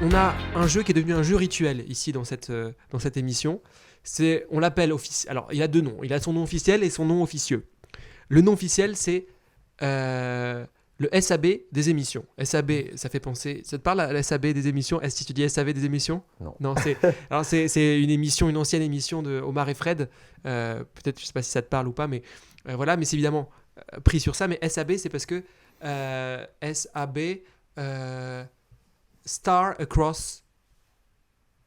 on a un jeu qui est devenu un jeu rituel ici dans cette émission. On l'appelle officiel. Alors, il a deux noms. Il a son nom officiel et son nom officieux. Le nom officiel, c'est le SAB des émissions. SAB, ça fait penser. Ça te parle, la SAB des émissions? Est-ce que tu dis SAB des émissions? Non. C'est une ancienne émission de Omar et Fred. Peut-être, je sais pas si ça te parle ou pas, mais voilà. Mais c'est évidemment pris sur ça. Mais SAB, c'est parce que SAB, Star Across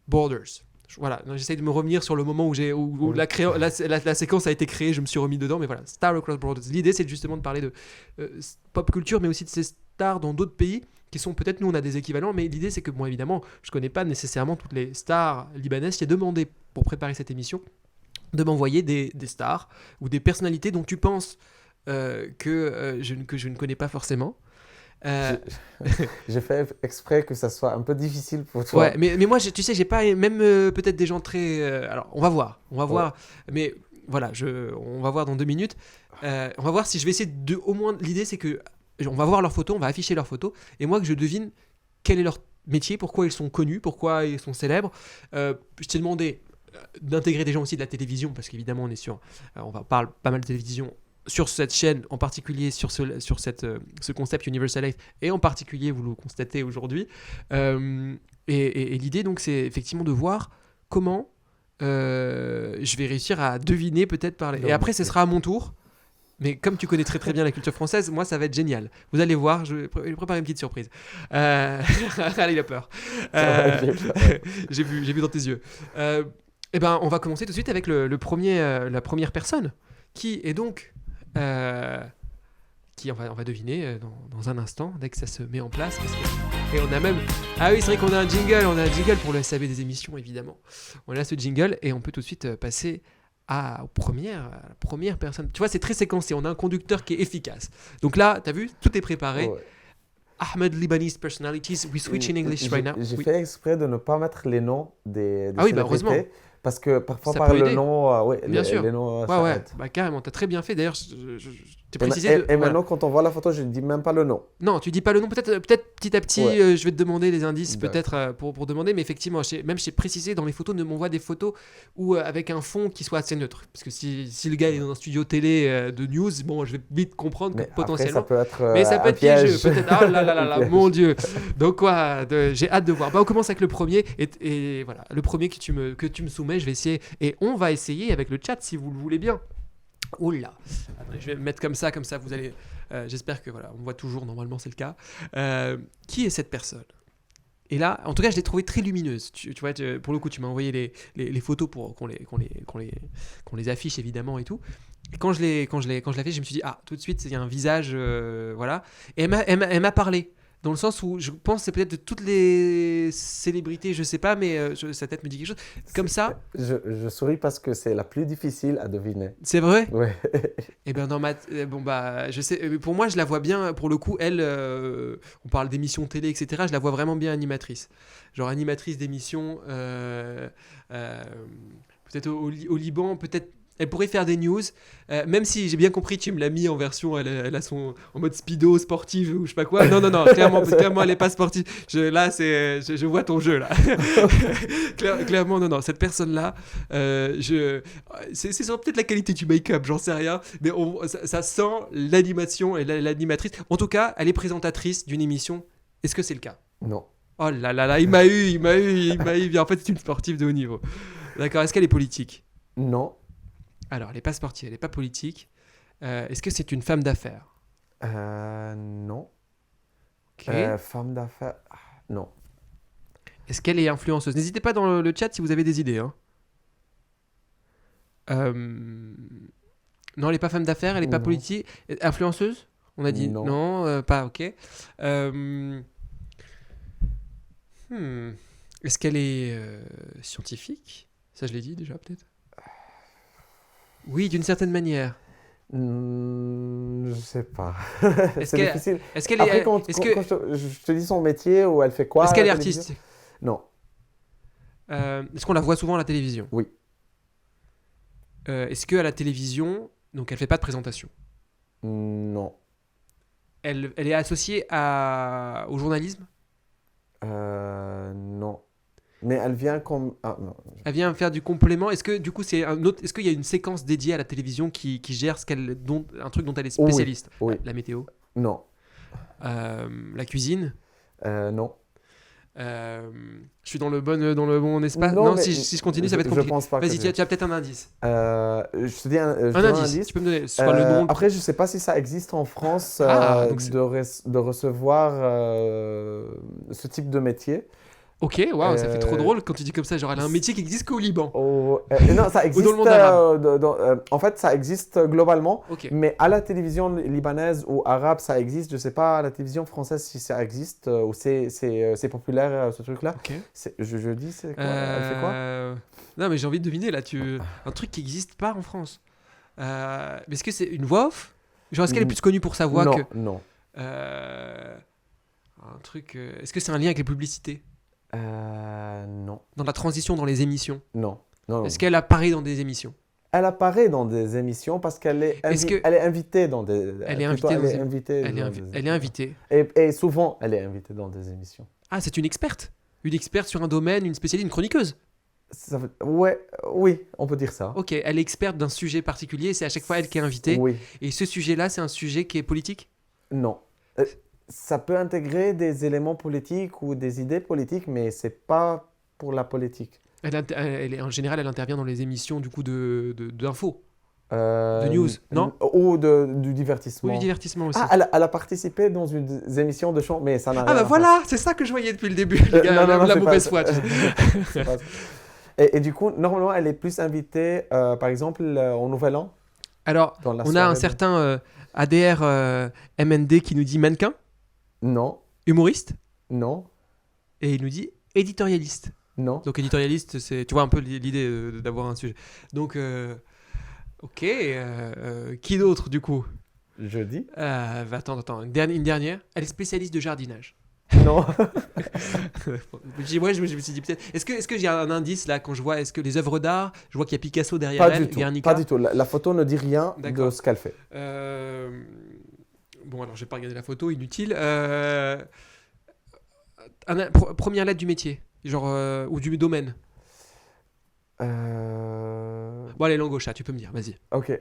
Borders. Voilà, j'essaie de me revenir sur le moment où la séquence a été créée, je me suis remis dedans, mais voilà, Star Across Borders. L'idée, c'est justement de parler de pop culture, mais aussi de ces stars dans d'autres pays qui sont peut-être, nous on a des équivalents, mais l'idée c'est que, bon, évidemment, je connais pas nécessairement toutes les stars libanaises. J'ai demandé, pour préparer cette émission, de m'envoyer des stars ou des personnalités dont tu penses que je ne connais pas forcément. J'ai fait exprès que ça soit un peu difficile pour toi. Ouais, mais moi, tu sais, j'ai pas même peut-être des gens très. Alors, on va voir. Mais voilà, on va voir dans 2 minutes. On va voir si je vais essayer de. Au moins, l'idée, c'est que on va voir leurs photos, on va afficher leurs photos, et moi que je devine quel est leur métier, pourquoi ils sont connus, pourquoi ils sont célèbres. Je t'ai demandé d'intégrer des gens aussi de la télévision, parce qu'évidemment, on est sur. On parle pas mal de télévision. Sur cette chaîne, en particulier sur ce concept Universal Life, et en particulier, vous le constatez aujourd'hui. Et l'idée, donc, c'est effectivement de voir comment je vais réussir à deviner peut-être par les... Et après, ce sera à mon tour. Mais comme tu connais très très bien la culture française, moi, ça va être génial. Vous allez voir, je vais préparer une petite surprise. Allez, il a peur. J'ai vu dans tes yeux. Eh ben, on va commencer tout de suite avec la première personne, qui est donc... qui on va deviner dans un instant dès que ça se met en place et on a même oui, c'est vrai qu'on a un jingle pour le SAB des émissions, évidemment. On a ce jingle et on peut tout de suite passer à la première personne. Tu vois, c'est très séquencé, on a un conducteur qui est efficace. Donc là, t'as vu, tout est préparé. Ouais. Ahmed Lebanese personalities, we switch in English right now. J'ai fait exprès de ne pas mettre les noms des oui, bah heureusement. Parce que parfois par le nom, bien sûr. Les noms, ouais. Bah carrément, t'as très bien fait. D'ailleurs, t'es précisé. Et maintenant, quand on voit la photo, je ne dis même pas le nom. Non, tu dis pas le nom. Peut-être petit à petit, je vais te demander les indices, peut-être pour demander. Mais effectivement, j'ai précisé dans les photos, ne m'envoie des photos où avec un fond qui soit assez neutre. Parce que si le gars est dans un studio télé de news, bon, je vais vite comprendre que potentiellement. Après, ça peut être. Mais ça peut être piégeux, peut-être. Ah là, mon Dieu. Donc quoi, j'ai hâte de voir. Bah, on commence avec le premier et voilà, le premier que tu me soumets. Je vais essayer et on va essayer avec le chat si vous le voulez bien. Oula, je vais me mettre comme ça vous allez. J'espère que voilà, on voit toujours. Normalement, c'est le cas. Qui est cette personne? Et là, en tout cas, je l'ai trouvée très lumineuse. Tu vois, pour le coup, tu m'as envoyé les photos pour qu'on les affiche évidemment et tout. Et quand je l'ai fait, je me suis dit tout de suite, il y a un visage, voilà. Et elle m'a parlé. Dans le sens où je pense que c'est peut-être de toutes les célébrités, je sais pas, mais sa tête me dit quelque chose. Comme ça. Je souris parce que c'est la plus difficile à deviner. C'est vrai? Ouais. Et bien je sais. Pour moi, je la vois bien. Pour le coup, elle, on parle d'émissions télé, etc. Je la vois vraiment bien animatrice. Genre animatrice d'émissions. Peut-être au Liban, peut-être. Elle pourrait faire des news, même si j'ai bien compris, tu me l'as mis en version, elle a en mode speedo sportive ou je sais pas quoi. Non, clairement elle est pas sportive. Je vois ton jeu là. Clairement, non. Cette personne-là, c'est peut-être la qualité du make-up, j'en sais rien, mais ça sent l'animation et l'animatrice. En tout cas, elle est présentatrice d'une émission. Est-ce que c'est le cas? Non. Oh là, il m'a eu. En fait, c'est une sportive de haut niveau. D'accord. Est-ce qu'elle est politique? Non. Alors, elle n'est pas sportive, elle n'est pas politique. Est-ce que c'est une femme d'affaires? Non. Okay. Femme d'affaires, non. Est-ce qu'elle est influenceuse? N'hésitez pas dans le chat si vous avez des idées. Hein. Non, elle n'est pas femme d'affaires, elle n'est pas politique. Influenceuse? On a dit non, pas, ok. Est-ce qu'elle est scientifique? Ça, je l'ai dit déjà, peut-être. Oui, d'une certaine manière. Je sais pas. C'est difficile. Est-ce qu'elle est... Quand je te dis son métier ou elle fait quoi? Est-ce qu'elle est artiste? Non. Est-ce qu'on la voit souvent à la télévision? Oui. Est-ce qu'à la télévision, donc elle fait pas de présentation? Non. Elle est associée au journalisme? Non. Mais elle vient comme... Ah, non. Elle vient faire du complément. Est-ce que du coup c'est un autre... Est-ce qu'il y a une séquence dédiée à la télévision qui gère un truc dont elle est spécialiste? Oui. La météo, Non. la cuisine. Non. Je suis dans le bon espace. Non, Non, mais si je continue, ça va être je compliqué. pense pas que Vas-y, je- tu as peut-être un indice. Je te dis je te Un donne indice. Tu peux me donner soit le nom. Après, je ne sais pas si ça existe en France Donc c'est- de recevoir ce type de métier. Ok, waouh, ça fait trop Euh, drôle quand tu dis comme ça. Genre, elle a un métier qui existe qu'au Liban. Non, ça existe. dans le monde arabe. En fait, ça existe globalement, Ok. mais à la télévision libanaise ou arabe, ça existe. Je ne sais pas à la télévision française si ça existe ou c'est populaire ce truc-là. Ok. Je dis, c'est quoi? Elle fait quoi? Non, mais j'ai envie de deviner là. Un truc qui n'existe pas en France. Mais est-ce que c'est une voix off? Genre, est-ce qu'elle est plus connue pour sa voix Non, que. non. Un truc. Est-ce que c'est un lien avec les publicités? Non, Dans la transition dans les émissions? non, non, non. Est-ce qu'elle apparaît dans des émissions? Elle apparaît dans des émissions parce qu'elle est, Est-ce que- elle est invitée dans des... Elle est plutôt, invitée elle dans est invitée Elle est, dans invi- des- elle est invitée. Et souvent, elle est invitée dans des émissions. Ah, c'est une experte? Une experte sur un domaine, une spécialiste, une chroniqueuse? Ouais, oui, on peut dire ça. Ok, elle est experte d'un sujet particulier et c'est à chaque fois elle qui est invitée. Oui, Et ce sujet-là, c'est un sujet qui est politique? non. Ça peut intégrer des éléments politiques ou des idées politiques, mais c'est pas pour la politique. En général, elle intervient dans les émissions du coup d'infos, De news, non? Ou du divertissement. Oui, du divertissement aussi. Ah, elle a participé dans une émission de chant, mais ça n'a Ah rien bah à voilà, c'est ça que je voyais depuis le début, les gars, non, la c'est mauvaise pas- foi. Tu sais. C'est pas ça. Et du coup, normalement, elle est plus invitée, par exemple, au Nouvel An, Alors, dans la on a soirée un de- certain ADR MND qui nous dit mannequin, Non, humoriste, non, et il nous dit éditorialiste. non. Donc éditorialiste, c'est, tu vois un peu l'idée d'avoir un sujet. Donc, ok, qui d'autre du coup? Jeudi? Attends, une dernière. Elle est spécialiste de jardinage. Non. Ouais, je me suis dit peut-être. Est-ce que j'ai un indice là quand je vois, est-ce que les œuvres d'art, je vois qu'il y a Picasso derrière Pas elle, du tout. Guernica. Pas du tout. La photo ne dit rien de D'accord. ce qu'elle fait. Bon, alors je vais pas regarder la photo, inutile. Première lettre du métier, genre ou du domaine. Bon, allez, langue au chat, tu peux me dire, vas-y. Ok.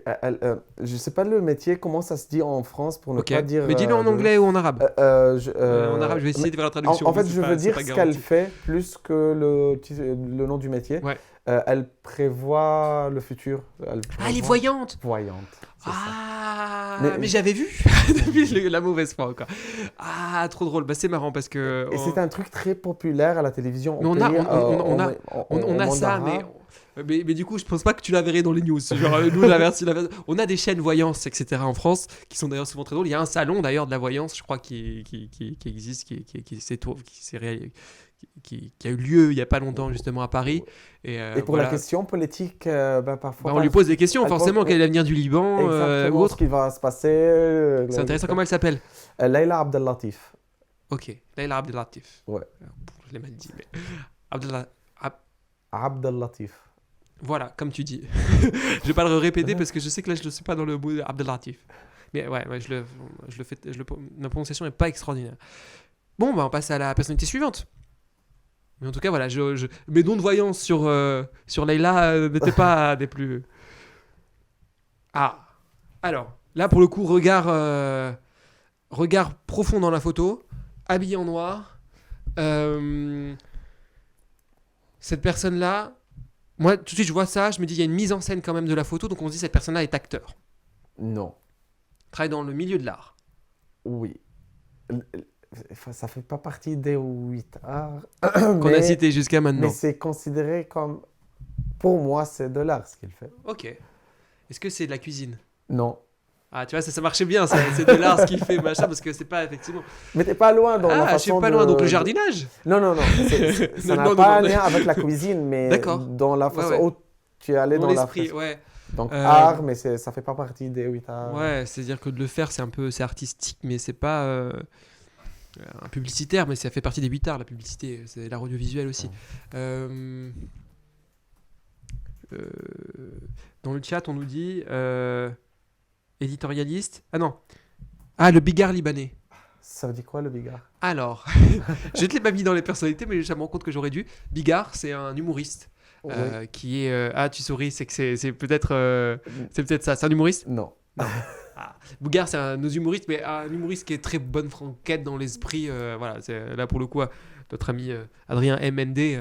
Je sais pas le métier, comment ça se dit en France pour ne Ok. pas dire. Mais dis-le en anglais ou en arabe. En arabe, je vais essayer de faire la traduction. En fait, mais je c'est veux pas- dire c'est pas ce qu'elle garanti. fait plus que le nom du métier. Ouais. Elle prévoit le futur. Ah, elle est prévoit- voyante. Voyante. C'est ça. Ah, Mais- mais j'avais vu depuis la mauvaise foi encore. Ah, trop drôle. Bah c'est marrant parce que. Et c'est un truc très populaire à la télévision. Mais au on a- pays, on a- on a au ça, monde arabe. mais du coup, je pense pas que tu la verrais dans les news. Genre, nous, on a des chaînes voyance, etc. en France, qui sont d'ailleurs souvent très drôles. Il y a un salon d'ailleurs de la voyance, je crois, qui existe, qui a eu lieu il y a pas longtemps, justement, à Paris. Et pour voilà. la question politique, parfois. Bah, on lui pose des questions, elle forcément, pose- quel est l'avenir du Liban Exactement ou autre. ce qui va se passer. C'est intéressant, comment elle s'appelle? Leila Abdellatif. Ok, Leila Abdellatif. Ouais. Je l'ai mal dit, mais. Abdellah. Abdellatif. Voilà, comme tu dis. Je vais pas le répéter parce que je sais que là, je ne suis pas dans le mot Abdellatif. Mais ouais, ma prononciation n'est pas extraordinaire. Bon, bah, on passe à la personnalité suivante. Mais en tout cas, voilà, mes dons de voyance sur Leila n'étaient pas des plus... Ah, alors, là, pour le coup, regard profond dans la photo, habillé en noir. Cette personne-là, moi, tout de suite, je vois ça, je me dis, il y a une mise en scène quand même de la photo, donc on se dit, cette personne-là est acteur. Non. Travaille dans le milieu de l'art. Oui. Ça fait pas partie des 8 arts. Qu'on a cité jusqu'à Mais maintenant. c'est considéré comme... Pour moi, c'est de l'art ce qu'il fait. Ok. Est-ce que c'est de la cuisine? Non. Ah, tu vois, ça marchait bien, ça. C'est de l'art ce qu'il fait, machin, parce que c'est pas effectivement... Mais t'es pas loin dans la Ah, je suis façon pas de... loin, donc le jardinage? Non. Ça n'a Non, pas un non. lien avec la cuisine, mais D'accord. dans la façon Ouais. où tu es allé Dans dans la l'esprit, façon. ouais. Donc Euh, art, mais ça fait pas partie des 8 arts. Ouais, c'est-à-dire que de le faire, c'est artistique, mais c'est pas un publicitaire, mais ça fait partie des 8 arts, la publicité, c'est l'art audiovisuel aussi. Dans le chat, on nous dit éditorialiste. Ah non. Ah, le bigard libanais. Ça veut dire quoi le Bigard? Alors, je ne te l'ai pas mis dans les personnalités, mais je me rends compte que j'aurais dû. Bigard, c'est un humoriste Oui. qui est. Ah, tu souris, c'est que c'est peut-être ça. C'est un humoriste? Non. Ah, Bougard, c'est un de nos humoristes, mais un humoriste qui est très bonne franquette dans l'esprit. Voilà, c'est là pour le coup, notre ami Adrien MND.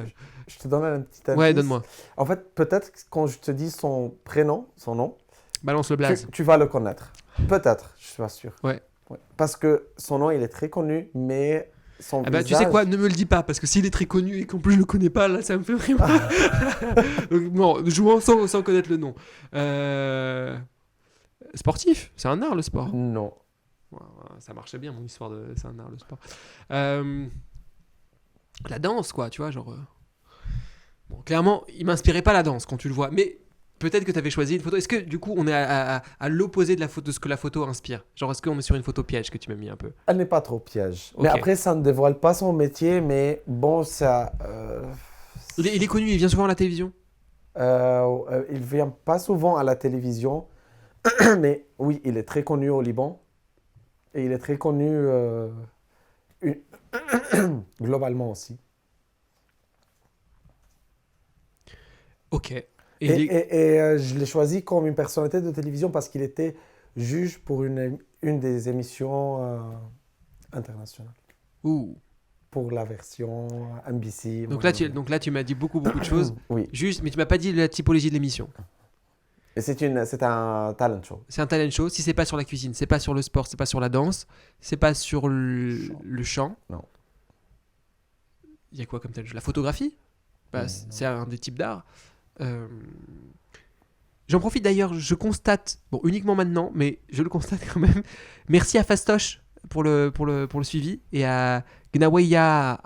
Je te donne un petit indice. Ouais, donne-moi. En fait, peut-être que quand je te dis son prénom, son nom, Balance le blaze. tu vas le connaître. Peut-être, je suis pas sûr. Ouais. Parce que son nom, il est très connu, mais son Ah bah, visage... tu sais quoi, ne me le dis pas, parce que s'il est très connu et qu'en plus je le connais pas, là, ça me fait vraiment. Donc, non, jouons sans connaître le nom. Sportif, c'est un art le sport. Non. Ouais, ça marchait bien mon histoire de c'est un art le sport. La danse, quoi, tu vois, genre. Bon, clairement, il m'inspirait pas la danse quand tu le vois, mais peut-être que tu avais choisi une photo. Est-ce que du coup on est à l'opposé de la photo, de ce que la photo inspire? Genre, est-ce qu'on est sur une photo piège que tu m'as mis un peu? Elle n'est pas trop piège. Ok. Mais après, ça ne dévoile pas son métier, mais bon, ça... Il est connu, il vient souvent à la télévision. il vient pas souvent à la télévision, mais oui, il est très connu au Liban. Et il est très connu une- globalement aussi. Ok. Et je l'ai choisi comme une personnalité de télévision parce qu'il était juge pour une des émissions internationales. Ouh. Pour la version NBC. Donc là, tu m'as dit beaucoup de choses. Oui. Juste, mais tu m'as pas dit la typologie de l'émission. Et c'est un talent show. C'est un talent show. Si c'est pas sur la cuisine, c'est pas sur le sport, c'est pas sur la danse, c'est pas sur le chant. Non. Il y a quoi comme talent show? La photographie? Bah, Non. c'est un des types d'art. J'en profite d'ailleurs, je constate, bon uniquement maintenant, mais je le constate quand même. Merci à Fastoche pour le suivi et à Gnaweya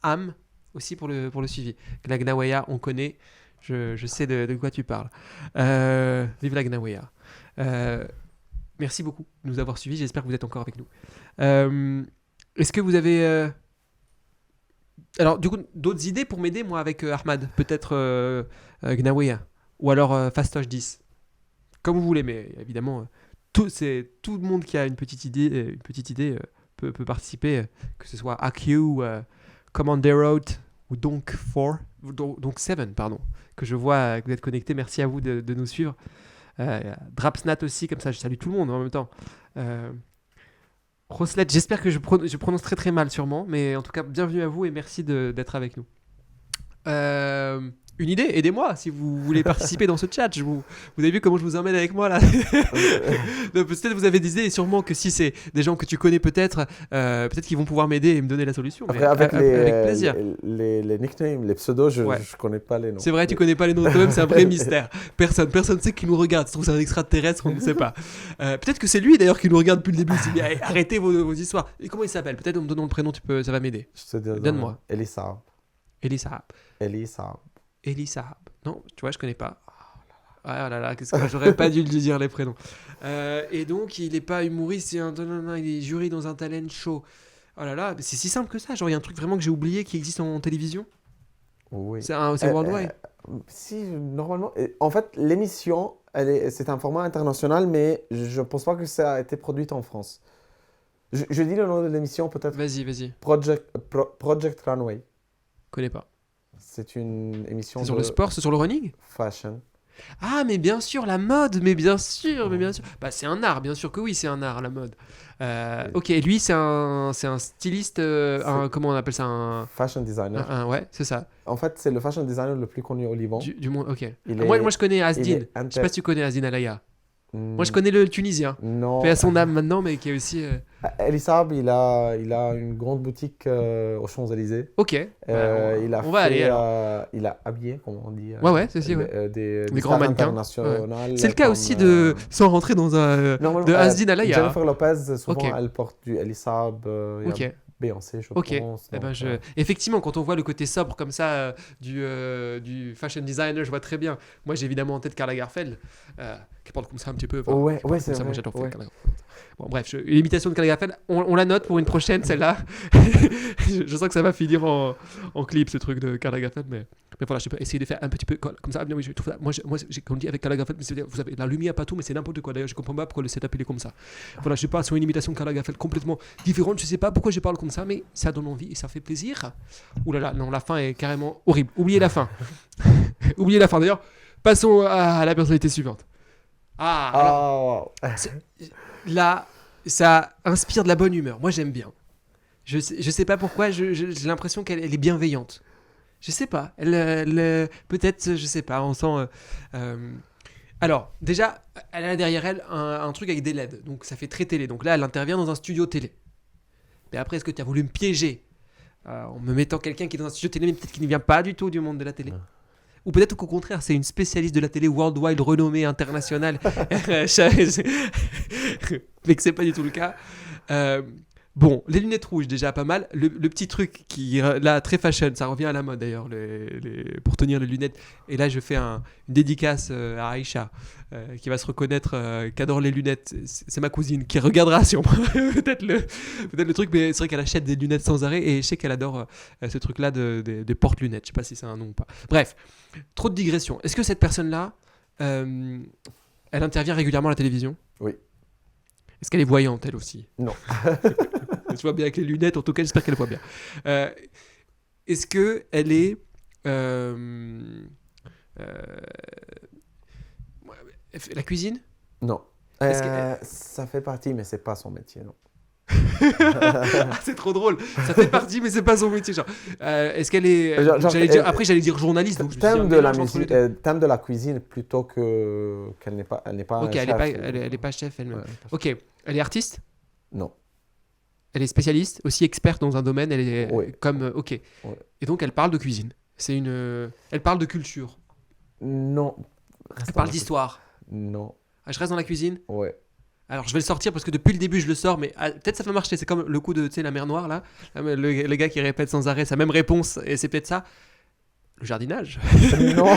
Am aussi pour le suivi. La Gnaweya, on connaît, je sais de quoi tu parles. Vive la Gnaweya. Merci beaucoup de nous avoir suivis, j'espère que vous êtes encore avec nous. Est-ce que vous avez... Alors, du coup, d'autres idées pour m'aider, moi, avec Ahmad? Peut-être Gnaweya. Ou alors Fastoche 10. Comme vous voulez, mais évidemment, tout le monde qui a une petite idée peut participer, que ce soit AQ, Commander Road ou donc 7, pardon, que je vois que vous êtes connectés. Merci à vous de nous suivre. Drapsnat aussi, comme ça, je salue tout le monde en même temps. Roslet, j'espère que je prononce très très mal sûrement, mais en tout cas, bienvenue à vous et merci d'être avec nous. Une idée, aidez-moi si vous voulez participer dans ce chat. Vous avez vu comment je vous emmène avec moi là. Peut-être vous avez des idées et sûrement que si c'est des gens que tu connais peut-être qu'ils vont pouvoir m'aider et me donner la solution. Après, avec plaisir. les nicknames, les pseudos, je connais pas les noms. C'est vrai, tu connais pas les noms de toi-même, c'est un vrai mystère. Personne sait qui nous regarde. Ça se trouve, c'est un extraterrestre, on ne sait pas. Peut-être que c'est lui d'ailleurs qui nous regarde depuis le début. Il dit, hey, arrêtez vos histoires. Et comment il s'appelle? Peut-être en me donnant le prénom, ça va m'aider. Je te dis, donne-moi. Elisa. Elisa. Non, tu vois, je connais pas. Oh là là, qu'est-ce que j'aurais pas dû lui dire les prénoms. Et donc, il est pas humoriste, il est jury dans un talent show. Oh là là, c'est si simple que ça. Genre, il y a un truc vraiment que j'ai oublié qui existe en télévision. Oui. C'est worldwide. Si, normalement. En fait, l'émission, c'est un format international, mais je pense pas que ça a été produit en France. Je dis le nom de l'émission peut-être. Vas-y. Project Runway. Connais pas. C'est une émission C'est sur le sport, c'est sur le running? Fashion. Ah, mais bien sûr, la mode, mais bien sûr. Bah, c'est un art, bien sûr que oui, c'est un art, la mode. Ok, lui, c'est un styliste, comment on appelle ça, fashion designer. Ouais, c'est ça. En fait, c'est le fashion designer le plus connu au Liban. Du monde, ok. Moi, je connais Asdin. Je sais pas si tu connais Asdin Alaya. Moi, je connais le Tunisien. Non. Fait à son âme maintenant, mais qui est aussi... Elissab, il a une grande boutique aux Champs-Élysées. Ok. Il a habillé, comment on dit. Ouais, c'est sûr. Des grands mannequins. Ouais. C'est le cas aussi sans rentrer dans de Asdin Alaya. Jennifer Lopez, souvent, elle porte du Elissab. Ok. Beyoncé, je ok. pense. Effectivement, quand on voit le côté sobre comme ça du fashion designer, je vois très bien. Moi, j'ai évidemment en tête Karl Lagerfeld, qui parle comme ça un petit peu. Ouais, c'est ça, vrai. moi, j'adore Karl Lagerfeld. Bon, bref, l'imitation de Karl Lagerfeld, on la note pour une prochaine, celle-là. je sens que ça va finir en clip, ce truc de Karl Lagerfeld, mais Mais voilà, je peux essayer de faire un petit peu comme ça. Non, oui, je trouve ça, comme dit avec Karl Lagerfeld, vous avez la lumière partout, mais c'est n'importe quoi. D'ailleurs, je comprends pas pourquoi le setup il est comme ça. Voilà, je parle sur une imitation de Karl Lagerfeld complètement différente. Je sais pas pourquoi je parle comme ça, mais ça donne envie et ça fait plaisir. Ouh là là, non, la fin est carrément horrible. Oubliez la fin. Oubliez la fin. D'ailleurs, passons à la personnalité suivante. Alors, là, ça inspire de la bonne humeur. Moi, j'aime bien. Je sais pas pourquoi, j'ai l'impression qu'elle est bienveillante. Je sais pas. Peut-être, je sais pas. On sent. Alors, déjà, elle a derrière elle un truc avec des LED. Donc, ça fait très télé. Donc là, elle intervient dans un studio télé. Mais après, est-ce que tu as voulu me piéger en me mettant quelqu'un qui est dans un studio télé, mais peut-être qui ne vient pas du tout du monde de la télé? Ou peut-être qu'au contraire, c'est une spécialiste de la télé worldwide, renommée, internationale. Mais que c'est pas du tout le cas. Bon, les lunettes rouges, déjà pas mal. Le petit truc qui, là, très fashion, ça revient à la mode d'ailleurs, pour tenir les lunettes. Et là, je fais une dédicace à Aïcha, qui va se reconnaître, qui adore les lunettes. C'est ma cousine qui regardera sûrement peut-être le truc, mais c'est vrai qu'elle achète des lunettes sans arrêt. Et je sais qu'elle adore ce truc-là de porte-lunettes. Je sais pas si c'est un nom ou pas. Bref, trop de digressions. Est-ce que cette personne-là, elle intervient régulièrement à la télévision? Oui. Est-ce qu'elle est voyante, elle aussi? Non. Je vois bien avec les lunettes, en tout cas, j'espère qu'elle voit bien. Est-ce qu'elle est... la cuisine? Non. Est-ce ça fait partie, mais c'est pas son métier, non. C'est trop drôle. Ça fait partie, mais c'est pas son métier. Genre. Est-ce qu'elle est... après, j'allais dire journaliste. Donc thème de la cuisine plutôt qu'elle n'est pas ok, chef. Elle n'est pas chef elle-même. Ouais, ok, elle est artiste? Non. Elle est spécialiste, aussi experte dans un domaine. Elle est comme... Ok. Ouais. Et donc, elle parle de cuisine. Elle parle de culture. Non. Elle parle d'histoire. Non. Ah, je reste dans la cuisine? Ouais. Alors, je vais le sortir parce que depuis le début, je le sors, mais peut-être ça va marcher. C'est comme le coup de, la mer Noire, là. Le gars qui répète sans arrêt sa même réponse, et c'est peut-être ça. Le jardinage? Non.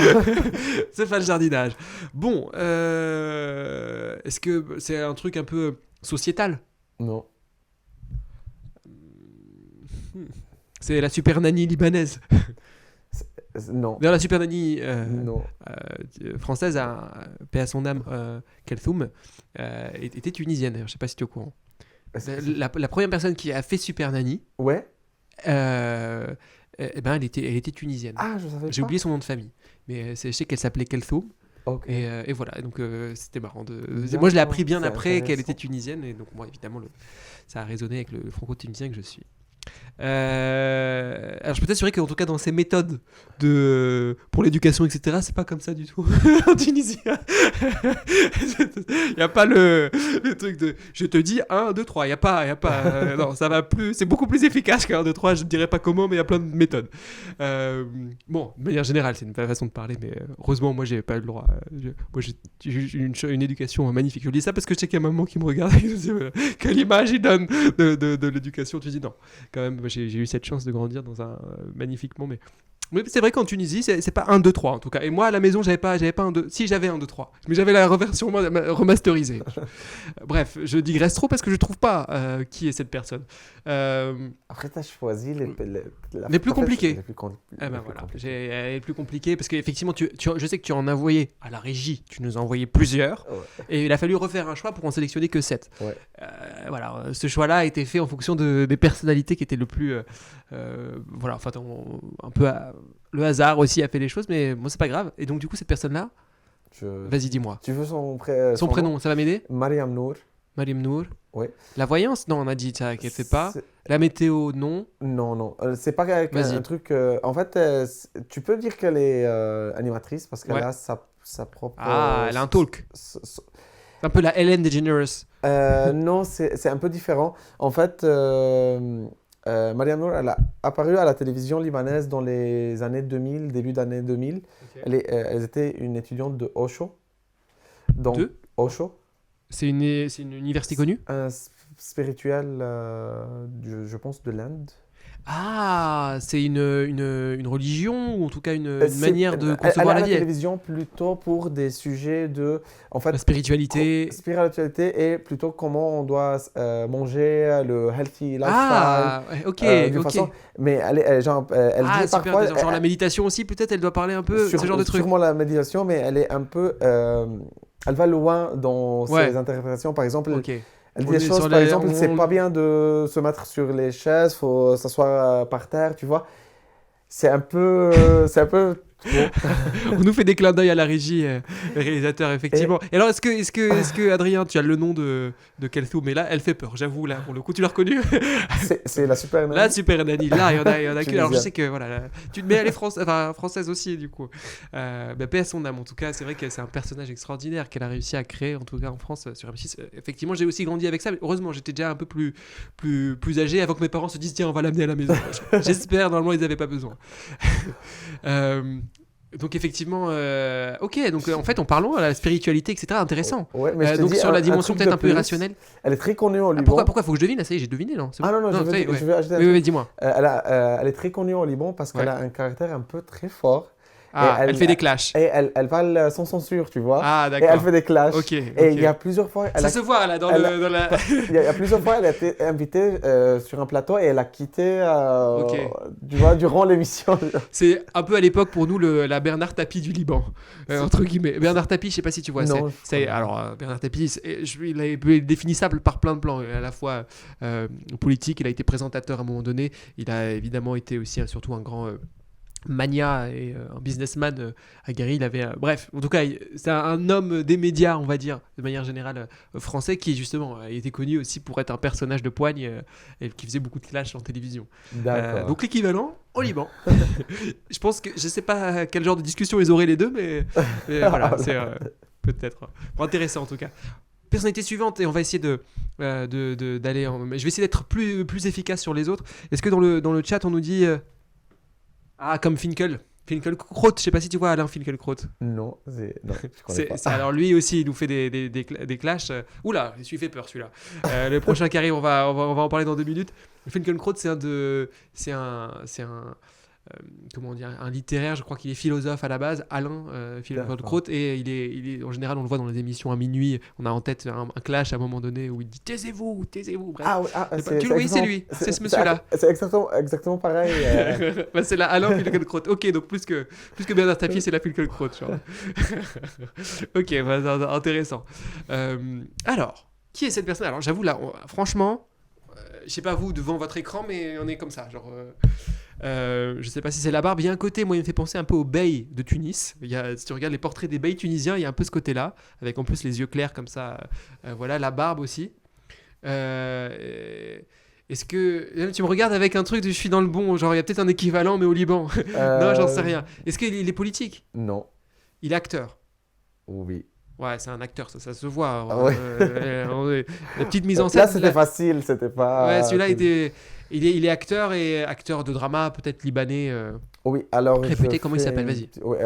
C'est pas le jardinage. Bon, est-ce que c'est un truc un peu sociétal? Non. C'est la super nanny libanaise? Non. D'ailleurs, la super nanny Non. française, paix à son âme, Kelthoum, était tunisienne. D'ailleurs, je sais pas si tu es au courant. La première personne qui a fait super nanny, ouais. elle était tunisienne. Ah, je savais pas. J'ai oublié son nom de famille, mais je sais qu'elle s'appelait Kelthoum. Okay. Et voilà, donc c'était marrant. Moi, je l'ai appris bien après qu'elle était tunisienne, et donc moi, évidemment, ça a résonné avec le franco-tunisien que je suis. Alors je peux t'assurer qu'en tout cas dans ces méthodes pour l'éducation etc, c'est pas comme ça du tout en Tunisie. Il y a pas le truc de je te dis 1, 2, 3, il y a pas non, ça va plus, c'est beaucoup plus efficace qu'un 1, 2, 3, je ne dirais pas comment, mais il y a plein de méthodes. Bon, de manière générale c'est une façon de parler, mais heureusement moi j'ai pas eu le droit. Moi j'ai une éducation magnifique. Je dis ça parce que je sais qu'il y a maman qui me regarde et je dis quelle image il donne de l'éducation. Tu dis non, quand même j'ai eu cette chance de grandir dans un magnifiquement, mais c'est vrai qu'en Tunisie c'est pas 1, 2, 3 en tout cas, et moi à la maison j'avais pas 1, 2, si j'avais 1, 2, 3, mais j'avais la version remasterisée. Bref, je digresse trop parce que je trouve pas qui est cette personne. Après t'as choisi les plus compliqués. Elle est plus compliquée parce qu'effectivement je sais que tu en as envoyé à la régie, tu nous as envoyé plusieurs, et il a fallu refaire un choix pour en sélectionner que 7. Voilà, ce choix là a été fait en fonction des personnalités qui étaient le plus voilà, enfin un peu le hasard aussi a fait les choses, mais moi c'est pas grave. Et donc du coup cette personne là, vas-y dis-moi. Tu veux son prénom, ça va m'aider? Mariam Nour. Mariam Nour. Ouais. La voyance, non, on a dit ça qu'elle fait pas. La météo, non. Non, c'est pas un truc. En fait, tu peux dire qu'elle est animatrice parce qu'elle a sa propre. Elle a un talk. Un peu la Ellen DeGeneres. Non, c'est un peu différent. En fait, Mariam Nour, elle a apparu à la télévision libanaise dans les années 2000, début d'année 2000. Okay. Elle était une étudiante de Osho. Donc, Osho. C'est une université connue? Un spirituel, je pense, de l'Inde. Ah, c'est une religion ou en tout cas une C'est- manière de elle concevoir est à la la vie. télévision plutôt pour des sujets de, en fait, La spiritualité. spiritualité et plutôt comment on doit manger, le healthy lifestyle, Ah, ouais, ok, d'une ok. façon. Mais elle Ah, dit super parfois, intéressant. Genre la méditation aussi, peut-être, elle doit parler un peu, ce genre de truc. sûrement la méditation, mais elle est un peu, elle va loin dans Ouais, ses interprétations. Par exemple, ok. elle dit On des est choses, sur par les, exemple, c'est pas bien de se mettre sur les chaises, faut s'asseoir par terre, tu vois. C'est un peu trop. On nous fait des clins d'œil à la régie, le réalisateur, Et effectivement. Et alors, est-ce que Adrien, tu as le nom de Kelso? Mais là, elle fait peur, j'avoue, là, pour le coup, tu l'as reconnue? c'est la super Là, nanny Super Nanny, là, il y en a que. Alors, je tunisienne. sais que, voilà, mais elle est française aussi, du coup. Paix à son âme, en tout cas, c'est vrai que c'est un personnage extraordinaire qu'elle a réussi à créer, en tout cas en France, sur M6. Effectivement, j'ai aussi grandi avec ça, mais heureusement, j'étais déjà un peu plus âgé avant que mes parents se disent, tiens, on va l'amener à la maison. J'espère, normalement, ils n'avaient pas besoin. Euh, donc effectivement, ok, donc en fait en parlant de la spiritualité, etc., intéressant. Ouais, mais je te Donc dis sur la un dimension truc peut-être de un peu plus. irrationnelle. Elle est très connue au Ah, Liban. pourquoi faut que je devine? Ah, ça y est, j'ai deviné, non? C'est Ah bon. non, non, Ça y est, ouais. je vais ajouter un Oui, truc. dis-moi. Elle est très connue au Liban parce qu'elle Ouais. a un caractère un peu très fort. Et Ah, elle fait des clashs. elle parle sans censure, tu vois. Ah, Et elle d'accord. fait des clashs. Ok, Et il y a ok. plusieurs fois, Ça se voit là elle a- dans la. il y a plusieurs fois, elle a été invitée sur un plateau et elle a quitté, Ok. tu vois, durant l'émission. C'est un peu à l'époque pour nous la Bernard Tapie du Liban, entre guillemets. Bernard Tapie, je sais pas si tu vois. Non, Alors Bernard Tapie, il est définissable par plein de plans. À la fois politique, il a été présentateur à un moment donné. Il a évidemment été aussi surtout un grand mania et un businessman aguerri. Il avait, bref, en tout cas, c'est un homme des médias, on va dire, de manière générale français, qui justement a été connu aussi pour être un personnage de poigne et qui faisait beaucoup de clash en télévision. D'accord. Donc l'équivalent au Liban. Je pense que je sais pas quel genre de discussion ils auraient les deux, mais voilà, c'est peut-être intéressant en tout cas. Personnalité suivante, et on va essayer d'aller je vais essayer d'être plus efficace sur les autres. Est-ce que dans le chat on nous dit comme Finkelkraut, je sais pas si tu vois Alain Finkelkraut. Non, non, je connais pas. Alors lui aussi, il nous fait des clashs. Oula, je suis fait peur celui-là. Le prochain qui arrive, on va en parler dans 2 minutes. Finkelkraut, c'est un comment dire, un littéraire, je crois qu'il est philosophe à la base, Alain Finkelkraut, et il est en général on le voit dans les émissions à minuit, on a en tête un clash à un moment donné où il dit taisez-vous, bref. Ah oui, Oui, c'est lui, c'est ce monsieur-là. C'est exactement pareil. Bah, c'est la Alain Finkelkraut. Ok, donc plus que Bernard Tapie, c'est la Finkelkraut. Ok, bah, intéressant. Alors, qui est cette personne? Alors, j'avoue, là, franchement, je sais pas vous devant votre écran, mais on est comme ça. Genre, je sais pas si c'est la barbe. Il y a un côté, moi, il me fait penser un peu aux beys de Tunis. Si tu regardes les portraits des beys tunisiens, il y a un peu ce côté-là, avec en plus les yeux clairs comme ça. Voilà, la barbe aussi. Est-ce que tu me regardes avec un truc de je suis dans le bon, genre il y a peut-être un équivalent mais au Liban? Non, j'en sais rien. Est-ce qu'il est politique? Non. Il est acteur? Oui. Ouais, c'est un acteur, ça se voit. Ah ouais. La petite mise en scène. Là, c'était facile, c'était pas. Ouais, celui-là il est acteur et acteur de drama, peut-être libanais. Oui, alors. Réputé, comment il s'appelle? Vas-y. Oui,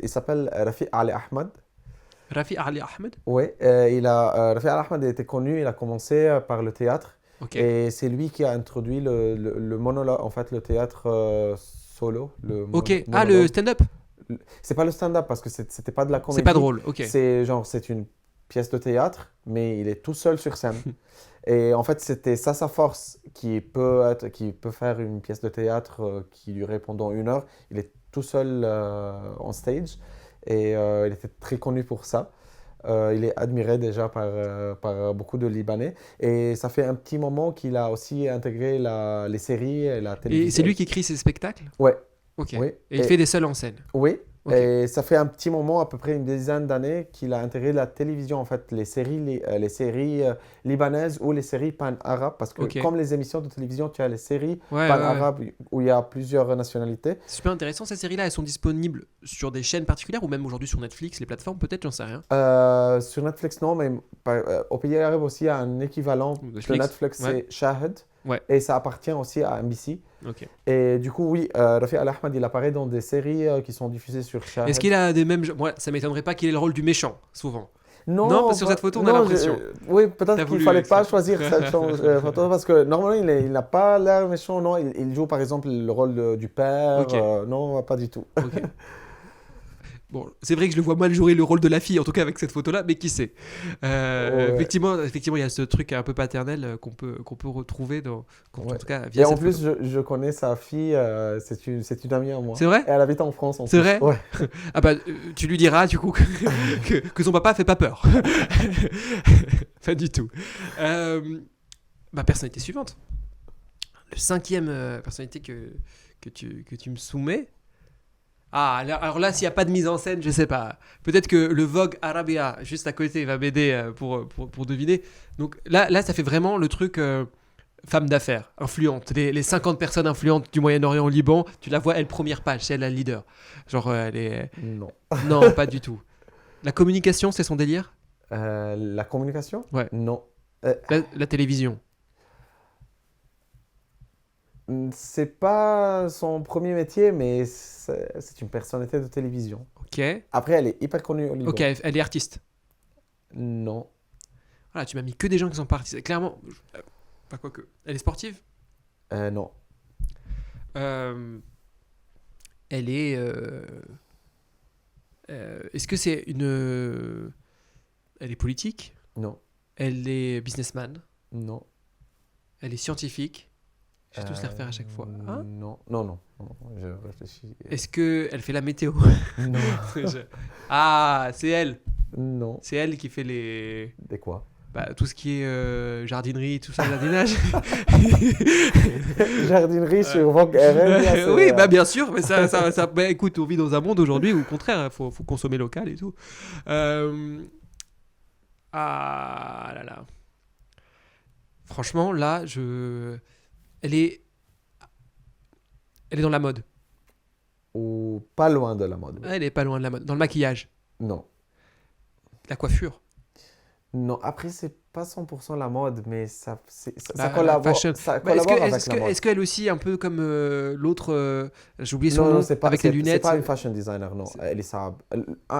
il s'appelle Rafi Ali Ahmed. Rafi Ali Ahmed? Oui, Rafi Ali Ahmed a été connu, il a commencé par le théâtre. Ok. Et c'est lui qui a introduit le monologue, en fait, le théâtre solo. Ok. Le monologue. stand-up? C'est pas le stand-up parce que c'était pas de la comédie. C'est pas drôle, ok. C'est une pièce de théâtre, mais il est tout seul sur scène. Et en fait, c'était ça sa force, qui peut faire une pièce de théâtre qui durait pendant 1 heure. Il est tout seul en stage et il était très connu pour ça. Il est admiré déjà par beaucoup de Libanais. Et ça fait un petit moment qu'il a aussi intégré les séries et la télévision. Et c'est lui qui écrit ses spectacles? Ouais. Ok. Oui. Et il fait des seuls en scène? Oui. Ok. Et ça fait un petit moment, à peu près une dizaine d'années, qu'il a intégré la télévision, en fait, les séries libanaises ou les séries pan-arabes. Parce que Ok. comme les émissions de télévision, tu as les séries Ouais, pan-arabes où il y a plusieurs nationalités. C'est super intéressant, ces séries-là, elles sont disponibles sur des chaînes particulières ou même aujourd'hui sur Netflix, les plateformes peut-être, j'en sais rien. Sur Netflix, non, mais au pays arabe aussi, il y a un équivalent de Netflix, ouais. c'est Shahid. Ouais. Et ça appartient aussi à NBC. Ok. Et du coup, oui, Rafi Al Ahmed, il apparaît dans des séries qui sont diffusées sur Shahid. Est-ce qu'il a des mêmes... Moi, ça m'étonnerait pas qu'il ait le rôle du méchant, souvent. Non, Non, parce que sur cette photo, on a l'impression. Oui, peut-être T'as qu'il voulu ne fallait pas exagérer. choisir cette photo parce que normalement, il n'a pas l'air méchant. Non, il joue par exemple le rôle du père. Ok. Non, pas du tout. Ok. Bon, c'est vrai que je le vois mal jouer le rôle de la fille, en tout cas avec cette photo-là, mais qui sait. Ouais. Effectivement, il y a ce truc un peu paternel qu'on peut retrouver Ouais. en tout cas via Et en cette plus, photo. je connais sa fille. C'est une amie à moi. C'est vrai? Et elle habite en France en C'est plus. vrai? Ouais. Ah bah, tu lui diras du coup que son papa fait pas peur. Pas du tout. Personnalité suivante. Le 5e personnalité que tu me soumets. Ah, alors là, s'il n'y a pas de mise en scène, je sais pas. Peut-être que le Vogue Arabia, juste à côté, va m'aider pour deviner. Donc là, ça fait vraiment le truc femme d'affaires, influente. Les 50 personnes influentes du Moyen-Orient au Liban, tu la vois, elle, première page, c'est elle la leader. Genre, elle est... Non. Non, pas du tout. La communication, c'est son délire? La communication? Ouais. Non. La télévision. C'est pas son premier métier, mais c'est une personnalité de télévision. Ok. Après, elle est hyper connue au Liban. Ok, elle est artiste. Non. Voilà, tu m'as mis que des gens qui sont pas artistes. Clairement, pas quoi que. Elle est sportive? Non. Euh, Elle est. Est-ce que c'est une. Elle est politique? Non. Elle est businessman? Non. Elle est scientifique? Je vais tous les refaire à chaque fois. Hein? Non. Non, non. Non, je réfléchis. Est-ce qu'elle fait la météo? Non. Ah, c'est elle. Non. C'est elle qui fait les. Des quoi? Tout ce qui est jardinerie, tout ça, jardinage. Jardinerie sur Vogue RN. Oui, bien sûr, mais écoute, on vit dans un monde aujourd'hui où au contraire, il faut consommer local et tout. Ah là là. Franchement, là, elle est dans la mode. Ou pas loin de la mode. Elle est pas loin de la mode. Dans le maquillage, Non. la coiffure. Non, après, c'est pas 100% la mode, mais ça La collabore, fashion. ça Bah, est-ce que, collabore est-ce avec la que, mode. est-ce qu'elle aussi, un peu comme l'autre, j'ai oublié son Non, nom, non, c'est pas, avec les c'est lunettes. pas une fashion designer, non. C'est- Elle est arabe.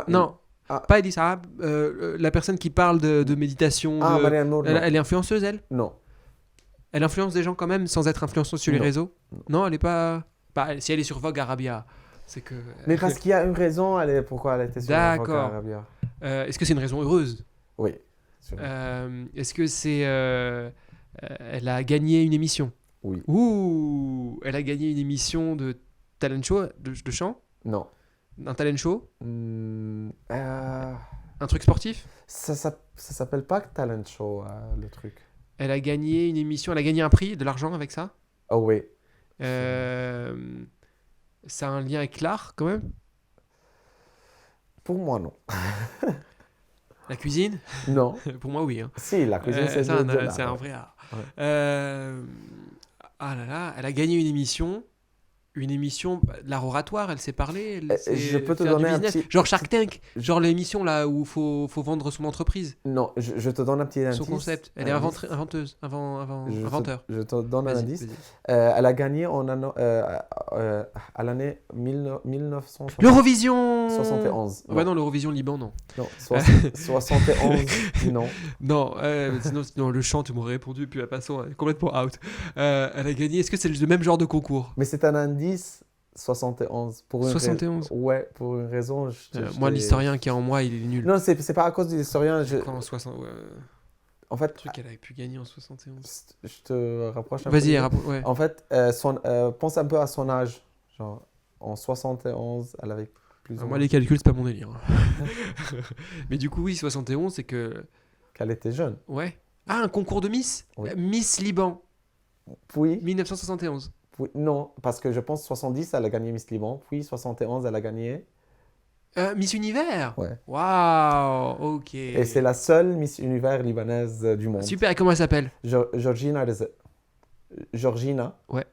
Non, Ah. pas Elie Saab, la personne qui parle de méditation. Marianne Moore, non. Elle est influenceuse, elle? Non. Elle influence des gens quand même sans être influenceuse sur les Non. réseaux? Non. Non, elle est pas. Si elle est sur Vogue Arabia, c'est que. Mais parce qu'il y a une raison pourquoi elle était sur la Vogue D'accord. Arabia. Est-ce que c'est une raison heureuse? Oui. sûr. Est-ce que c'est. Elle a gagné une émission? Oui. Ouh! Elle a gagné une émission de talent show, de chant? Non. Un talent show? Ça Un truc sportif? s'appelle pas talent show, le truc. Elle a gagné une émission, elle a gagné un prix, de l'argent avec ça? Oh oui. Ça a un lien avec l'art quand même? Pour moi, non. La cuisine? Non. Pour moi, oui. Hein. Si, la cuisine, c'est Ça, de l'art, c'est un ouais. vrai art. Ouais. Ah là là, elle a gagné une émission de l'art oratoire, elle sait parler, elle sait je peux te faire du donner un business. petit- Genre Shark Tank, genre l'émission là où faut vendre son entreprise, Non, je te donne un petit indice. son concept. Elle est Un indice. inventeuse, inventeur. Je te donne un Vas-y, indice. vas-y. Elle a gagné à l'année 1971. L'Eurovision 71. Ouais, non, l'Eurovision Liban, non. Non, 71. Non. Non, sinon le chant, tu m'aurais répondu, puis de toute façon, elle est complètement out. Elle a gagné, est-ce que c'est le même genre de concours? Mais c'est un indice 71. Pour une 71? Ouais, pour une raison. Moi, l'historien qui est en moi, il est nul. Non, c'est pas à cause de l'historien. Quand en 60... ouais, En fait, le truc qu'elle avait pu gagner en 71. je te rapproche un peu. Vas-y, ouais. En fait, pense un peu à son âge. Genre, en 71, elle avait plus ou Moi, moins les calculs, c'est pas mon délire. Mais du coup, oui, 71, c'est que... qu'elle était jeune. Ouais. Ah, un concours de Miss? Oui. Miss Liban, Puis, 1971. non, parce que je pense 70, elle a gagné Miss Liban. Puis 71, elle a gagné. Miss Univers? Ouais. Waouh, ok. Et c'est la seule Miss Univers libanaise du monde. Super, et comment elle s'appelle? Georgina Reza. Georgina. Ouais.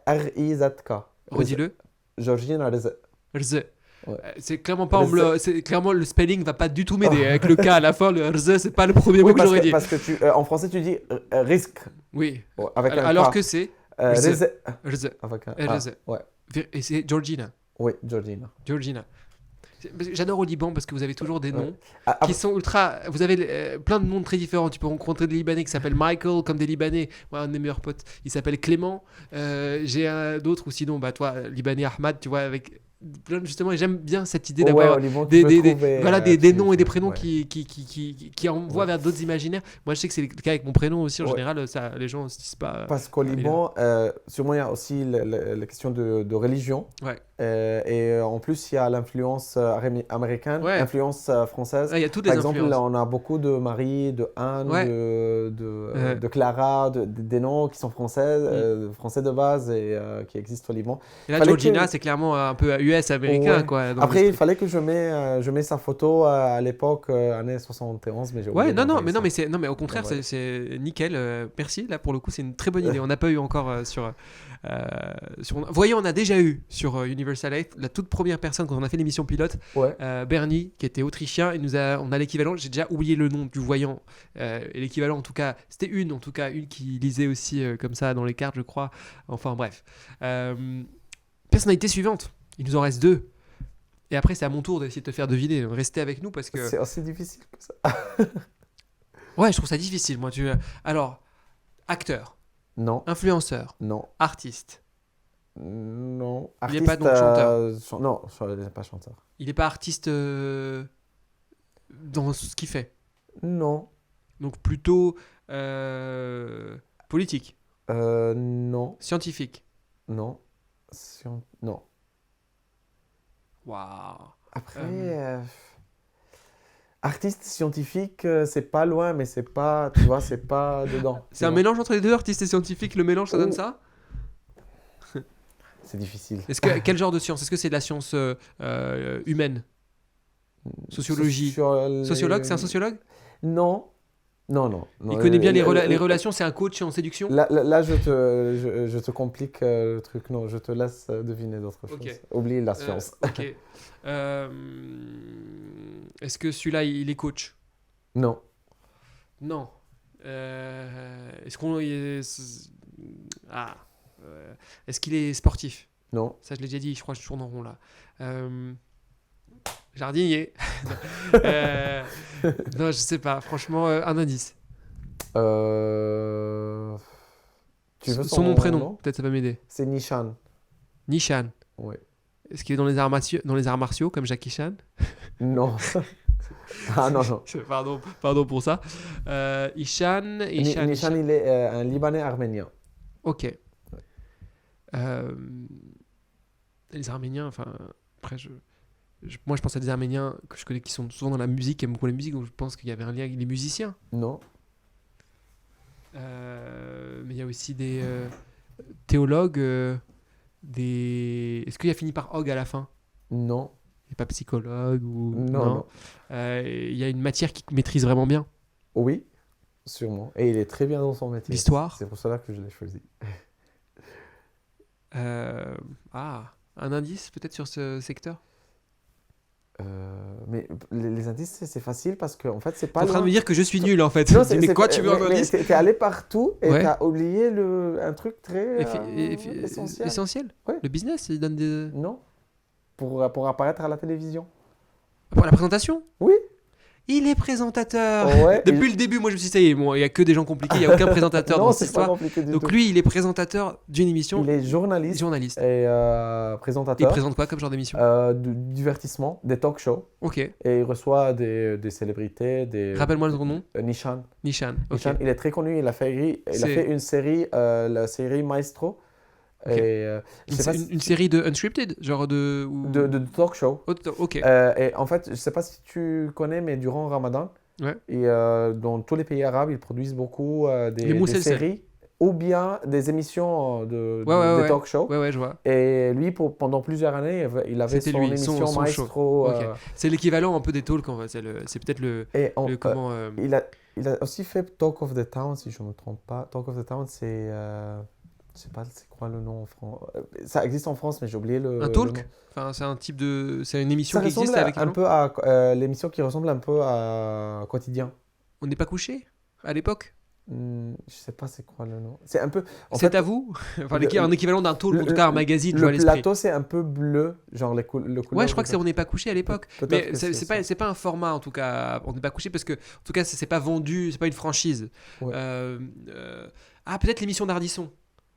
R-I-Z-K. Redis-le. Georgina Reza. Rz. Ouais. C'est clairement pas c'est clairement le spelling va pas du tout m'aider avec le K à la fin, le Rz, c'est pas le premier mot Oui, que j'aurais dit. parce que en français, tu dis risque. Oui. Avec un Alors K. que c'est Reza. Rz. Avec un Rza. Ouais. Et c'est Georgina. Oui, Georgina. Georgina. J'adore au Liban parce que vous avez toujours des noms Ah, qui sont ultra. Vous avez plein de noms très différents. Tu peux rencontrer des Libanais qui s'appellent Michael, comme des Libanais. Moi, un de mes meilleurs potes, il s'appelle Clément. J'ai d'autres, ou sinon, bah, toi, Libanais Ahmad, tu vois, avec. Justement, et j'aime bien cette idée ouais, d'avoir au Liban, tu peux trouver, voilà, des noms et des ouais. prénoms qui envoient Ouais. vers d'autres imaginaires. Moi, je sais que c'est le cas avec mon prénom aussi. En Ouais. général, ça, les gens ne se disent pas. Parce qu'au Liban, sûrement, il y a aussi la question de religion. Ouais. En plus, il y a l'influence américaine, Ouais. influence française. Il y a toutes Par les exemple, influences. là, on a beaucoup de Marie, de Anne, Ouais. de Clara, des noms qui sont français, français de base et qui existent au Liban. Et là, Fallait Georgina, que- c'est clairement un peu US américain, Ouais. quoi. Dans Après, il l'esprit. fallait que je mette sa photo à l'époque, années 71, mais j'ai oublié Ouais, non, d'envoyer mais ça. non, mais au contraire, Ouais. c'est nickel. Merci, là, pour le coup, c'est une très bonne idée. On n'a pas eu encore Voyons, on a déjà eu sur Universal 8 la toute première personne quand on a fait l'émission pilote, Ouais. Bernie, qui était autrichien. On a l'équivalent. J'ai déjà oublié le nom du voyant. Et l'équivalent, en tout cas, c'était une qui lisait aussi comme ça dans les cartes, je crois. Enfin, bref. Personnalité suivante. Il nous en reste 2. Et après, c'est à mon tour d'essayer de te faire deviner. Restez avec nous parce que. C'est aussi difficile que ça. Ouais, je trouve ça difficile, moi. Alors, acteur, Non, influenceur, non, artiste. non. Il est pas donc chanteur. Non, il n'est pas chanteur. Il n'est pas artiste dans ce qu'il fait. Non, Donc plutôt politique, non, scientifique. non, non. Waouh. Après, Euh. artiste scientifique, c'est pas loin, mais c'est pas, tu vois, c'est pas dedans. C'est un mélange entre les deux, artiste et scientifique. Le mélange, ça donne Oh. ça. C'est difficile. Quel genre de science? Est-ce que c'est de la science humaine? Sociologie. Sur les- Sociologue, c'est un sociologue? Non, non, non. Il connaît bien les les relations, c'est un coach en séduction? Là, je te complique le truc. Non, je te laisse deviner d'autres Ok. choses. Oublie la science. Ok. Est-ce que celui-là, il est coach? Non, Non. Est-ce qu'on ah. Est-ce qu'il est sportif? non. Ça, je l'ai déjà dit. Je crois que je tourne en rond là. Jardinier. Non, je sais pas. Franchement, un indice. Tu veux Son nom, prénom. nom Peut-être ça va m'aider. C'est Nishan. Nishan. Ouais. Est-ce qu'il est dans les arts martiaux comme Jackie Chan? Non. Ah non, non. Pardon pour ça. Ishan. Nishan, il est un Libanais arménien. Ok. Les Arméniens, enfin, après, moi je pense à des Arméniens que je connais qui sont souvent dans la musique, qui aiment beaucoup la musique, donc je pense qu'il y avait un lien avec les musiciens. Non. Mais il y a aussi des théologues, Est-ce qu'il a fini par og à la fin? Non. Il n'est pas psychologue ou... Non. Il y a une matière qu'il maîtrise vraiment bien. Oui, sûrement. Et il est très bien dans son métier. L'histoire. C'est pour cela que je l'ai choisi. Un indice peut-être sur ce secteur? Mais les indices, c'est facile parce que en fait, c'est T'es pas en train de loin. me dire que je suis nul en fait. Non, Mais quoi, tu veux un indice? T'es allé partout et Ouais. t'as oublié un truc très essentiel. Essentiel. Ouais. Le business, il donne des... Non. Pour apparaître à la télévision. Pour la présentation? Oui. Il est présentateur. Ouais, Depuis le début, moi je me suis dit, ça y est, bon, il n'y a que des gens compliqués, il n'y a aucun présentateur non, dans cette c'est pas histoire. compliqué du Donc tout. lui, il est présentateur d'une émission. Il est journaliste Journaliste. et Il présentateur présente quoi comme genre d'émission? du divertissement, des talk shows. Ok. Et il reçoit des célébrités, Rappelle-moi son nom. Nishan. Nishan. Ok. Nishan, il est très connu. Il a C'est- fait une série, la série Maestro. Ok. Et, je sais pas Une série de unscripted, genre de. de talk show. Ok. Et en fait, je sais pas si tu connais, mais durant Ramadan, Ouais. et, dans tous les pays arabes, ils produisent beaucoup Les des Moussel séries ou bien des émissions des ouais. talk shows. Ouais, je vois. Et lui, pendant plusieurs années, il avait C'était son lui, émission son show. Maestro. Ok. C'est l'équivalent un peu des talks, en fait. C'est peut-être Et comment. il a aussi fait Talk of the Town, si je ne me trompe pas. Talk of the Town, c'est... je sais pas c'est quoi le nom en France. Ça existe en France, mais j'ai oublié le Un le talk? nom. Enfin, c'est un type de. C'est une émission Ça qui existe ressemble avec un un nom. peu à l'émission qui ressemble un peu à Quotidien. On n'est pas couché à l'époque? Je sais pas c'est quoi le nom. C'est un peu. En C'est fait, à vous. Enfin, le, un équivalent d'un talk, en tout cas un magazine, je vois à le l'esprit. plateau, c'est un peu bleu, genre le couleur. Ouais, je crois que c'est On n'est pas couché à l'époque. Peut-être Mais que c'est ça. c'est pas un format en tout cas. On n'est pas couché parce que, en tout cas, c'est pas vendu, c'est pas une franchise. Ouais. Peut-être l'émission d'Ardisson.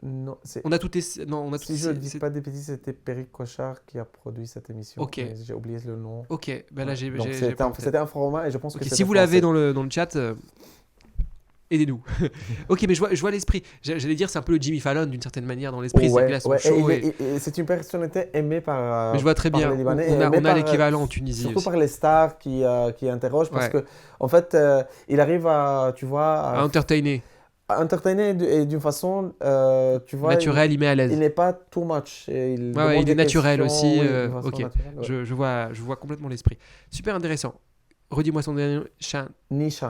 Non, c'est. On a tout non, on a tout Si je dis pas des bêtises, c'était Perry Cochard qui a produit cette émission. Ok. Mais j'ai oublié le nom. Ok, ben là j'ai. Donc j'ai pas en tête. c'était un format et je pense que Ok, c'était si vous l'avez français. dans le chat, aidez-nous. Ok, mais je vois l'esprit. J'allais dire c'est un peu le Jimmy Fallon d'une certaine manière dans l'esprit. C'est que là, son Ouais, show et c'est une personnalité aimée Mais je vois très par bien. les Libanais. On et aimée a l'équivalent en Tunisie surtout aussi. par les stars qui interrogent parce Ouais. que en fait, il arrive à, tu vois, À entertainer, à entertainer et d'une façon, tu vois, naturel, il met à il l'aise. n'est pas too much. Et il Ouais, demande il est des naturel questions, aussi. oui, d'une façon Ok, naturelle, ouais. je vois complètement l'esprit. Super intéressant. Redis-moi son dernier Nishan. Nishan.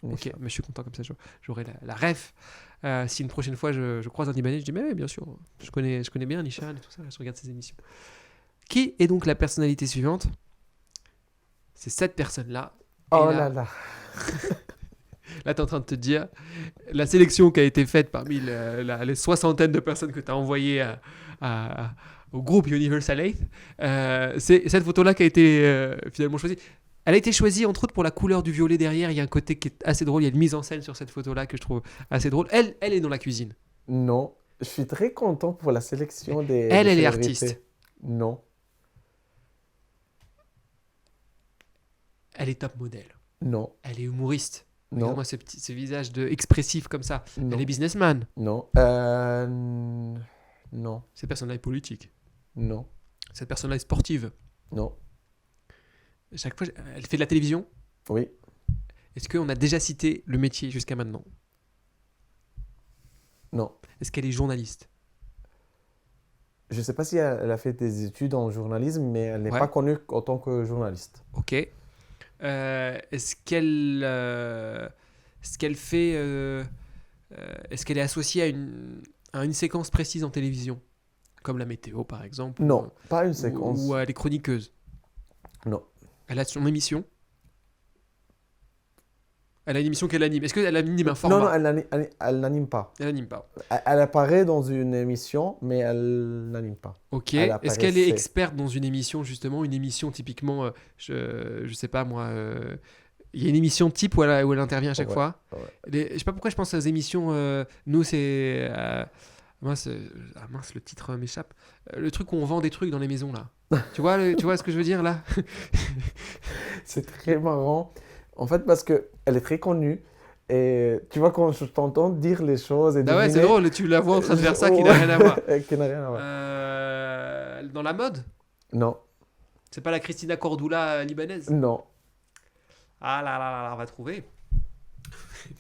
Ok, Nishan. mais je suis content comme ça, j'aurai la ref. Si une prochaine fois je croise un Libanais, je dis mais oui, bien sûr, je connais bien Nishan et tout ça, je regarde ses émissions. Qui est donc la personnalité suivante? C'est cette personne-là. Et Oh là, là là. là tu es en train de te dire, la sélection qui a été faite parmi les soixantaine de personnes que tu as envoyées au groupe Universal 8, c'est cette photo-là qui a été finalement choisie. Elle a été choisie entre autres pour la couleur du violet derrière. Il y a un côté qui est assez drôle. Il y a une mise en scène sur cette photo-là que je trouve assez drôle. Elle est dans la cuisine. Non. Je suis très content pour la sélection des Elle est célébrités. artiste. Non. Elle est top modèle. Non. Elle est humoriste. Non. Regarde-moi ce visage expressif comme ça. Non. Elle est businessman. Non. Non. Cette personne-là est politique. Non. Cette personne-là est sportive. Non. Chaque fois, elle fait de la télévision. Oui. Est-ce qu'on a déjà cité le métier jusqu'à maintenant? Non. Est-ce qu'elle est journaliste? Je ne sais pas si elle a fait des études en journalisme, mais elle n'est Ouais. pas connue en tant que journaliste. Ok. Est-ce qu'elle fait... est-ce qu'elle est associée à une séquence précise en télévision? Comme la météo, par exemple. Non, pas une séquence. Ou elle est chroniqueuse. Non. Elle a son émission. Elle a une émission qu'elle anime. Est-ce qu'elle anime un format? Non, elle n'anime pas. Elle anime pas. Elle apparaît dans une émission, mais elle n'anime pas. Ok. Elle Est-ce qu'elle est apparaissait. experte dans une émission, justement? Une émission typiquement, je sais pas moi... il y a une émission type où elle intervient à chaque Ouais, fois. ouais. Je sais pas pourquoi je pense aux émissions. Nous, c'est... mince, le titre m'échappe. Le truc où on vend des trucs dans les maisons, là. Tu vois ce que je veux dire, là? C'est très marrant. En fait, parce qu'elle est très connue. Et tu vois, quand je t'entends dire les choses et Ah ouais, c'est deviner, drôle. Tu la vois en train de faire ça qui n'a rien à voir. Qui n'a rien à voir. Dans la mode? Non, C'est pas la Christina Cordula libanaise? non. Ah là là là, là, on va trouver.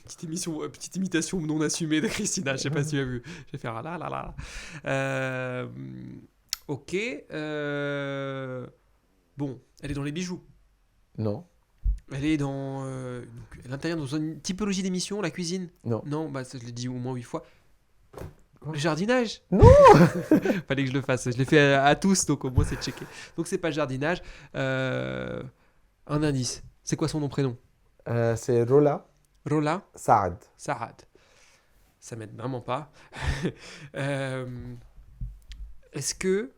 Petite imitation non assumée de Christina, je sais pas si tu as vu. Je vais faire ah là là là. Ok. Bon, elle est dans les bijoux. Non, Elle est dans. Elle intervient dans une typologie d'émission, la cuisine. non. Non, bah ça, je l'ai dit au moins 8 fois. Quoi Le jardinage. Non. Fallait que je le fasse. Je l'ai fait à tous, donc au moins c'est checké. Donc c'est pas le jardinage. Un indice. C'est quoi son nom prénom? C'est Rola Rola Saad. Sarad. Ça m'aide vraiment pas. Est-ce que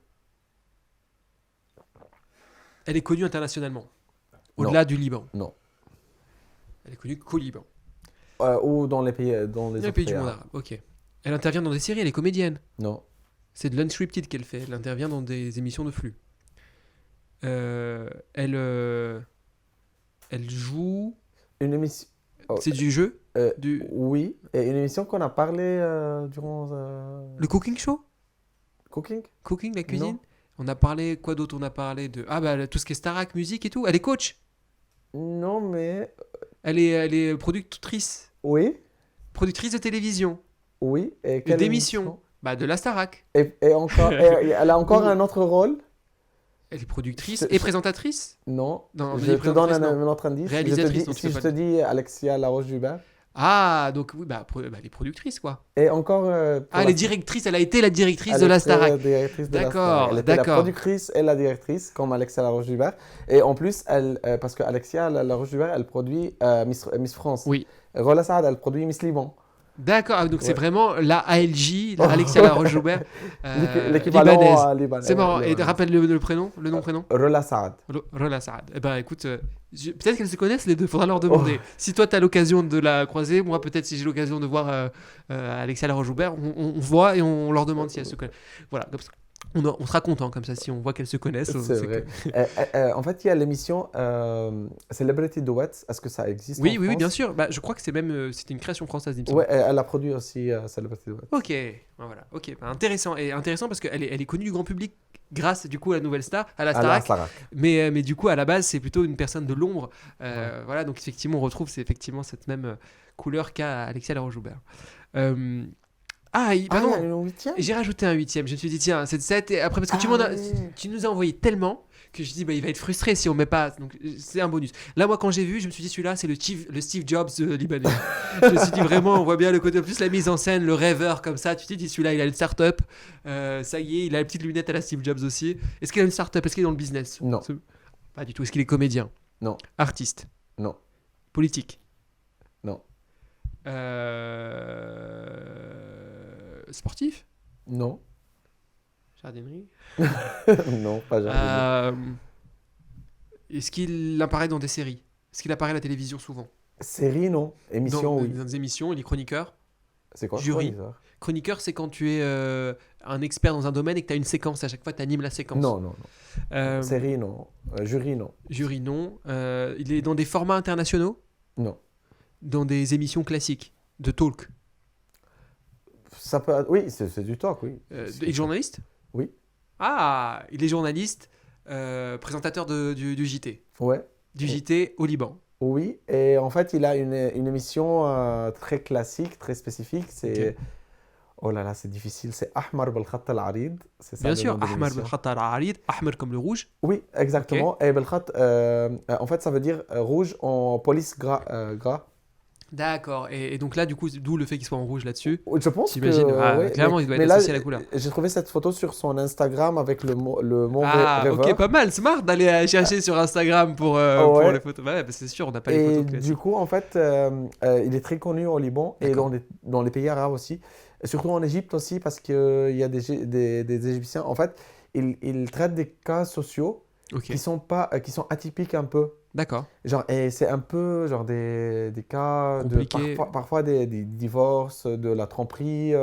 elle est connue internationalement? Au-delà du Liban. Non. Elle est connue qu'au Liban. Ou dans les pays, dans les Les autres pays du pays monde arabes. arabe. Ok. Elle intervient dans des séries, elle est comédienne. Non. C'est de l'unscripted qu'elle fait. Elle intervient dans des émissions de flux. Elle joue. Une émission. Oh, C'est du jeu? euh, Du... Oui, et une émission qu'on a parlé durant Le cooking show? Cooking. Cooking, la cuisine? Non. On a parlé. Quoi d'autre? On a parlé de. Ah bah tout ce qui est Starac, musique et tout. Elle est coach. Non, mais Elle est productrice. oui, Productrice de télévision. oui. Et Et quelle d'émission. émission Bah de la Starac. et encore, et elle a encore Ou- un autre rôle. Elle est productrice Je- et présentatrice. Non. Non, Je te donne présentatrice, non. un autre indice. Réalisatrice, non, tu Si peux je pas te le dis Alexia Laroche-Dubert. Ah, donc oui, elle est productrice, quoi. Et encore. Pour Ah, elle la- est directrice, elle a été la directrice elle de la était la Starac. directrice de la D'accord, Starac. Elle était la d'accord. productrice et la directrice, comme Alexia Laroche-Dubert. Et en plus, parce que Alexia Laroche-Dubert, elle produit Miss France. Oui. Rola Saad, elle produit Miss Liban. D'accord, ah, donc c'est Ouais. vraiment la ALJ, la Alexia Laroche-Joubert L'équivalent libanaise. libanais. C'est marrant. Et libanais. rappelle le prénom, le nom-prénom. Rola Saad. Rola Saad. Eh ben écoute, peut-être qu'elles se connaissent les deux, faudra leur demander. Si toi t'as l'occasion de la croiser, moi peut-être si j'ai l'occasion de voir Alexia Laroche-Joubert, on voit et on leur demande si elles se connaissent. Voilà, comme ça, on sera content comme ça si on voit qu'elles se connaissent. C'est c'est vrai. que- En fait, il y a l'émission Celebrity Duets. Est-ce que ça existe en Oui, oui, oui, France? bien sûr. Bah, je crois que c'est même c'était une création française, il me semble. Ouais, elle a produit aussi Celebrity Duets. Ok, voilà, ok, bah, intéressant et intéressant parce elle est connue du grand public grâce du coup à la nouvelle star, à la Ah là, Starac. Starac. Mais du coup, à la base, c'est plutôt une personne de l'ombre. Voilà, donc effectivement, on retrouve c'est effectivement cette même couleur qu'a Alexia Laroche-Joubert. Euh, Ah, il y a pardon, une huitième? j'ai rajouté un huitième. Je me suis dit, tiens, c'est 7. Et après, parce que Ah ouais. tu nous as envoyé tellement que je dis, bah, il va être frustré si on met pas. Donc, c'est un bonus. Là, moi, quand j'ai vu, je me suis dit, celui-là, c'est le Steve Jobs libanais. Je me suis dit, vraiment, on voit bien le côté. En plus, la mise en scène, le rêveur, comme ça. Tu t'es dit, celui-là, il a une start-up. Ça y est, il a les petites lunettes à la Steve Jobs aussi. Est-ce qu'il a une start-up? Est-ce qu'il est dans le business? Non. Pas du tout. Est-ce qu'il est comédien? Non. Artiste? Non. Politique? Non. Sportif? Non. Jardinerie? Non, pas jamais. Est-ce qu'il apparaît dans des séries? Est-ce qu'il apparaît à la télévision souvent? Série, non. Émission, oui. Dans des émissions, il est chroniqueur. C'est quoi Jury. chroniqueur? Chroniqueur, c'est quand tu es un expert dans un domaine et que tu as une séquence. À chaque fois, tu animes la séquence. Non, non, non. Euh, Série, non. Jury, non. Jury, non. Il est dans des formats internationaux? Non. Dans des émissions classiques de talk? Ça peut... Oui, c'est du talk, oui. Il est journaliste? Oui. Ah, il est journaliste, présentateur du JT. Ouais. Du JT au Liban. Oui, et en fait, il a une émission très classique, très spécifique. C'est... Ok. Oh là là, c'est difficile. C'est Ahmar Belkhat Al-Arid. C'est ça Bien le sûr, nom de Ahmar l'émission. Belkhat Al-Arid, Ahmar comme le rouge. Oui, exactement. Et Belkhat, en fait, ça veut dire rouge en police gras. Gras. D'accord, et donc là, du coup, d'où le fait qu'il soit en rouge là-dessus. Je pense que... J'imagine. Ah, ouais, clairement, il doit mais être là, associé à la couleur. j'ai trouvé cette photo sur son Instagram avec le mot Ah, rêveur. ok, pas mal, smart d'aller chercher sur Instagram pour Ouais. les photos. Ouais, bah, c'est sûr, on n'a pas les Et photos classiques. du coup, en fait, il est très connu au Liban et D'accord. dans les pays arabes aussi. Et surtout en Égypte aussi, parce qu'il y a des Égyptiens. En fait, ils traitent des cas sociaux Ok, qui sont atypiques un peu. d'accord. Genre, et c'est un peu genre des cas Compliqué. parfois des divorces, de la tromperie,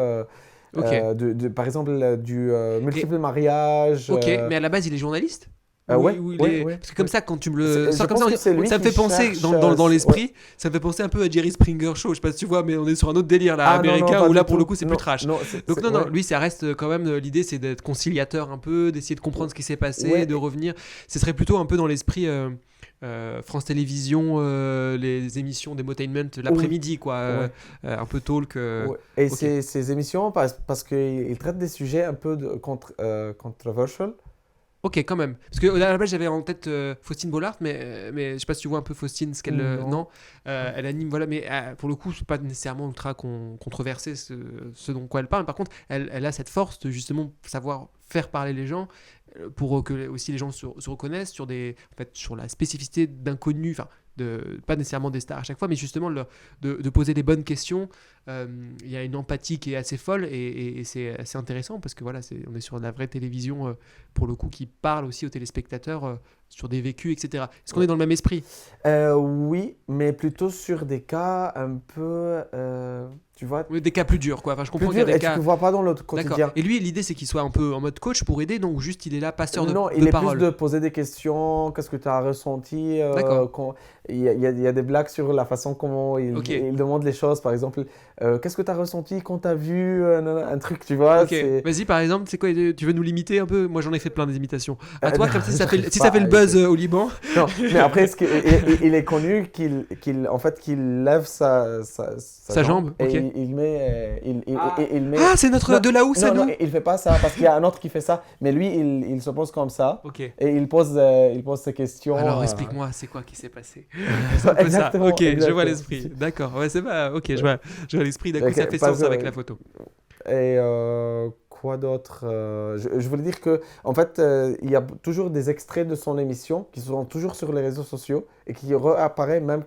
Ok. par exemple du multiple mariage. Ok, mais à la base, il est journaliste? Ouais, Ou il ouais, est... ouais, Parce que comme ouais. ça, quand tu me le Je sors comme pense ça, que c'est lui ça me qui fait penser, cherche, dans ouais. l'esprit, ça me fait penser un peu à Jerry Springer Show. Je sais pas si tu vois, mais on est sur un autre délire là, Ah non, non, américain, pas où là, du pour le tout. coup, c'est Non, plus trash. non, Donc non, ouais. lui, ça reste quand même, l'idée, c'est d'être conciliateur un peu, d'essayer de comprendre ce qui s'est passé, Ouais. de revenir. Ce serait plutôt un peu dans l'esprit France Télévisions, les émissions d'entertainment l'après-midi, quoi. Ouais. Un peu talk. Ouais. Et ok. ces émissions, parce qu'ils traitent des sujets un peu controversial. Ok, quand même. Parce que à la base, j'avais en tête Faustine Bollard, mais je sais pas si tu vois un peu Faustine, ce qu'elle. Non. Elle anime, voilà, mais pour le coup, c'est pas nécessairement ultra controversé ce dont quoi elle parle. Par contre, elle a cette force de justement savoir faire parler les gens pour que aussi les gens se reconnaissent en fait, sur la spécificité d'inconnus, enfin, pas nécessairement des stars à chaque fois, mais justement de poser les bonnes questions. Il y a une empathie qui est assez folle et c'est assez intéressant parce que voilà, on est sur de la vraie télévision pour le coup qui parle aussi aux téléspectateurs sur des vécus, etc. Est-ce qu'on est dans le même esprit? Oui, mais plutôt sur des cas un peu, tu vois, Oui, des cas plus durs, quoi. Enfin, je plus comprends qu'il y a durs des et tu cas. ne vois pas dans le D'accord. quotidien. Et lui, l'idée, c'est qu'il soit un peu en mode coach pour aider, donc juste il est là, passeur Non, de il est parole. plus de poser des questions, qu'est-ce que tu as ressenti. D'accord. Il y a des blagues sur la façon comment Ok. il demande les choses. Par exemple, qu'est-ce que tu as ressenti quand tu as vu un truc, tu vois. Ok, vas-y par exemple, c'est quoi, tu veux nous l'imiter un peu? Moi j'en ai fait plein des imitations. À Euh, toi, non, comme ça, si ça j'arrive fait, si pas ça fait le à buzz imiter. au Liban. Non, mais après, il est connu en fait, qu'il lève sa jambe, et ok. il met, il met. Ah, c'est notre Non, de là-haut, ça, non, nous? non, il fait pas ça parce qu'il y a un autre qui fait ça. Mais lui, il se pose comme ça Ok. et il pose ses questions. Alors explique-moi, c'est quoi qui s'est passé? C'est un peu ça. Exactement. Ok, je vois exactement. l'esprit. D'accord, ouais, c'est pas. Ok, je vois l'esprit. D'un coup, Ok, ça fait parce sens que- avec la photo. Et quoi d'autre je voulais dire que en fait, il y a toujours des extraits de son émission qui sont toujours sur les réseaux sociaux et qui réapparaissent même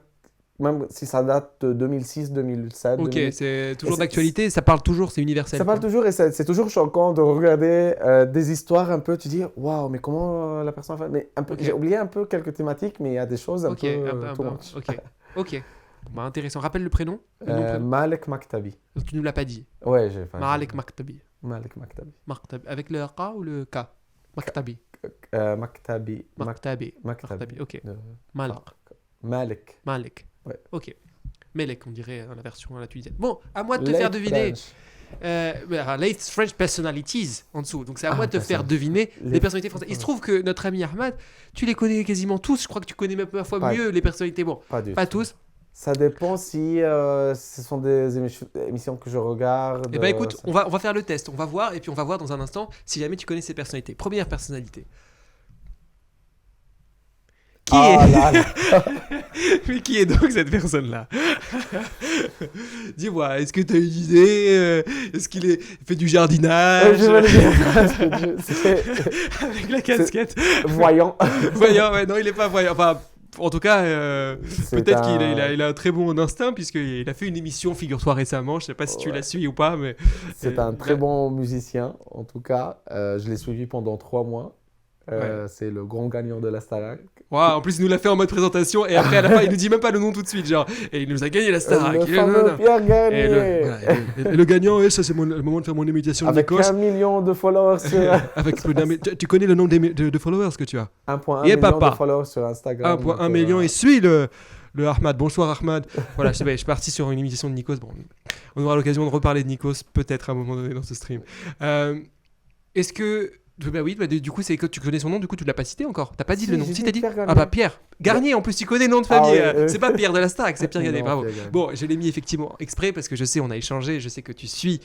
même si ça date de 2006, 2007. Ok, 2008. c'est toujours Et d'actualité, ça parle toujours, c'est universel. Ça parle quoi. toujours et c'est toujours choquant de regarder des histoires un peu. Tu dis, waouh, mais comment la personne fait. Mais un peu, Ok. j'ai oublié un peu quelques thématiques, mais il y a des choses un Ok, peu un peu, too much. ok. Bah, intéressant. Rappelle le prénom, le nom, prénom. Malek Maktabi. Tu nous l'as pas dit. Ouais, Malek Maktabi. Malek Maktabi. Maktabi. Avec le K ou le K Maktabi. Maktabi. Maktabi. Maktabi. Ok. Euh, Malek. Malek. Malek. Ouais. Ok. Melek, on dirait dans la version à la tunisienne. Bon, à moi de te faire deviner. Late French personalities en dessous. Donc c'est à moi de te faire deviner les personnalités françaises. Il se trouve que notre ami Ahmad, tu les connais quasiment tous. Je crois que tu connais même parfois Pas- mieux les personnalités. Bon, Pas du pas tout. tous. Ça dépend si ce sont des émissions que je regarde. Eh ben écoute, on va faire le test. On va voir et puis on va voir dans un instant si jamais tu connais ces personnalités. Première personnalité. Qui Ah est là là. Mais qui est donc cette personne-là? Dis-moi, est-ce que tu as une idée? Est-ce qu'il fait du jardinage Je vais le dire. C'est avec la casquette? voyant. Voyant, ouais, non, il est pas voyant. Enfin, en tout cas, C'est peut-être un- qu'il a un très bon instinct puisqu'il a fait une émission, figure-toi récemment. Je sais pas si tu Ouais. la suis ou pas, mais C'est un très bon musicien, en tout cas. Je l'ai suivi pendant 3 mois. C'est le grand gagnant de la Starac. wow, en plus, il nous l'a fait en mode présentation et après, à la fin, il nous dit même pas le nom tout de suite, genre. Et il nous a gagné la Starac. Le fameux Pierre Et Gagné. et le gagnant, ça c'est le moment de faire mon imitation de Avec Nikos. 1 million de followers sur... Avec tu connais le nombre de followers que tu as? 1,1 Et million papa. de followers sur Instagram. 1,1 million et suis le Ahmad. Bonsoir Ahmad. Voilà, je suis parti sur une imitation de Nikos. Bon, on aura l'occasion de reparler de Nikos peut-être à un moment donné dans ce stream. Est-ce que... Bah oui, du coup, c'est que tu connais son nom, du coup, tu ne l'as pas cité encore. T'as pas dit Si, le nom. j'ai Si, dit t'as dit Pierre Garnier. Ah bah Pierre. Garnier, en plus, tu connais le nom de famille. Ah ouais, C'est pas Pierre de la Starac, c'est Pierre Garnier. Non, Bravo. Pierre Garnier. Bon, je l'ai mis effectivement exprès parce que je sais, on a échangé, je sais que tu suis,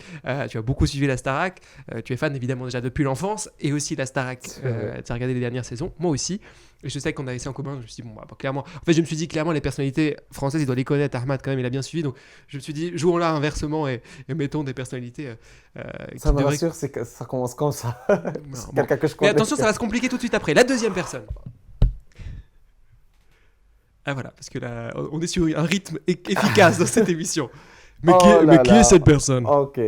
tu as beaucoup suivi la Starac, tu es fan évidemment déjà depuis l'enfance et aussi la Starac, C'est vrai. tu as regardé les dernières saisons, moi aussi. Et je sais qu'on avait ça en commun, je me suis dit, bon, bah, clairement, en fait, je me suis dit, clairement, les personnalités françaises, il doit les connaître, Ahmad quand même, il a bien suivi, donc je me suis dit, jouons-là inversement et mettons des personnalités Ça qui me devraient- rassure, c'est que ça commence comme ça. Non, C'est bon. quelqu'un que je Mais connais. attention, ça va se compliquer tout de suite après. La deuxième personne. Ah voilà, parce que là, on est sur un rythme efficace dans cette émission. Mais Oh qui est, là mais qui là. est cette personne? Ok, ok,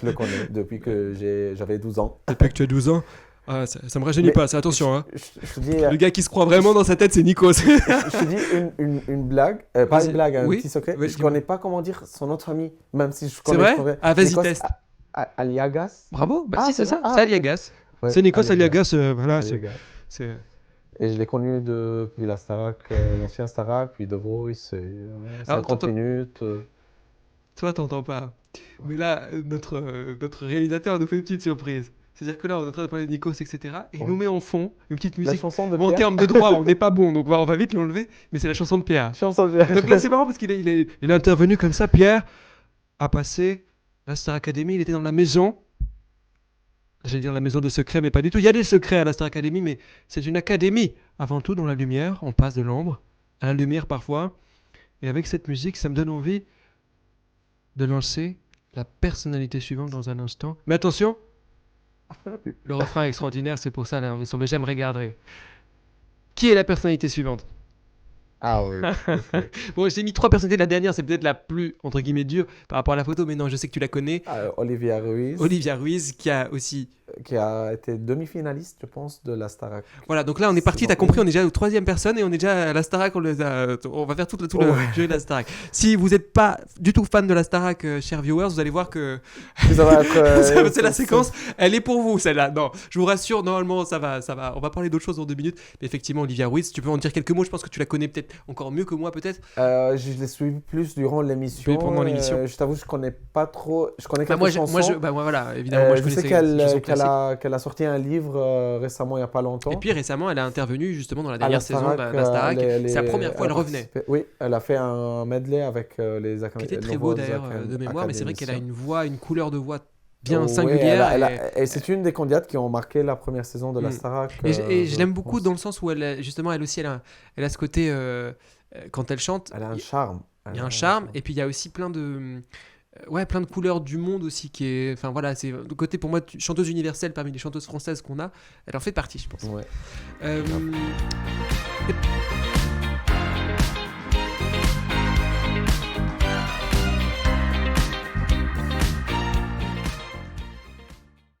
je le connais depuis que j'avais 12 ans. Depuis que tu as 12 ans. Ah, ça me rajeunit Mais- pas, ça, attention. Hein. Je te dis, Le gars qui se croit vraiment dans sa tête, c'est Nikos. je te dis une blague, pas Vas-y. une blague, un Oui. petit secret. Oui, je dis-moi. connais pas comment dire son autre famille, même si je C'est connais. vrai je connais. Ah, vas-y, Nikos teste. Aliagas. Bravo, bah Ah, si, c'est c'est ça, ça. c'est Aliagas. Ouais, C'est Nikos Aliagas, voilà. Aliagas. c'est- Et je l'ai connu depuis la Starac, l'ancien Starac, puis The Voice, et, Alors, 50 t'entends- minutes. Toi, t'entends pas. Mais là, notre réalisateur nous fait une petite surprise. C'est-à-dire que là, on est en train de parler de Nikos, etc. Et il Ouais. nous met en fond une petite La musique. chanson de Bon, en Pierre. termes de droit, on n'est pas bon, donc on va vite l'enlever. Mais c'est la chanson de Pierre. Chanson de Pierre. Donc là, c'est marrant parce qu'il est intervenu comme ça. Pierre a passé la Star Academy. Il était dans la maison. J'allais dire la maison de secrets, mais pas du tout. Il y a des secrets à la Star Academy, mais c'est une académie. Avant tout, dans la lumière, on passe de l'ombre à la lumière parfois. Et avec cette musique, ça me donne envie de lancer la personnalité suivante dans un instant. Mais attention, le refrain est extraordinaire, c'est pour ça, là, mais j'aimerais garder. Qui est la personnalité suivante? Ah oui. Bon, j'ai mis 3 personnalités. La dernière, c'est peut-être la plus, entre guillemets, dure par rapport à la photo, mais non, je sais que tu la connais. Olivia Ruiz, Olivia Ruiz, qui a aussi... qui a été demi-finaliste, je pense, de la Starac. Voilà, donc là, on est parti, C'est t'as bon. compris, on est déjà aux 3e personne et on est déjà à la Starac, on va faire tout le Ouais. jury de la Starac. Si vous n'êtes pas du tout fan de la Starac, chers viewers, vous allez voir que Ça va être, c'est la séquence, elle est pour vous, celle-là. Non, je vous rassure, normalement, ça va. On va parler d'autres choses dans 2 minutes. Mais effectivement, Olivia Ruiz, tu peux en dire quelques mots, je pense que tu la connais peut-être encore mieux que moi, peut-être. Je l'ai suivi plus durant l'émission. Oui, pendant l'émission. Je t'avoue, je connais pas trop. Je connais Bah, quelques chansons. moi, voilà, évidemment, moi, je je sais connaissais ces chansons classiques. qu'elle a sorti un livre récemment, il n'y a pas longtemps. Et puis récemment, elle a intervenu justement dans la À dernière saison de la Starac. C'est la première fois, elle revenait. Oui, elle a fait un medley avec les Qui était très beau d'ailleurs de mémoire, mais c'est vrai qu'elle a une voix, une couleur de voix bien Ouais, singulière. et c'est une des candidates qui ont marqué la première saison de la Mm. Starac. Et je l'aime beaucoup pense. dans le sens où justement, elle aussi, elle a ce côté, quand elle chante, Elle a un charme. il y a un charme, et puis il y a aussi plein de couleurs du monde aussi qui est, enfin voilà, c'est le côté pour moi chanteuse universelle parmi les chanteuses françaises qu'on a, elle en fait partie, je pense. Ouais. Euh,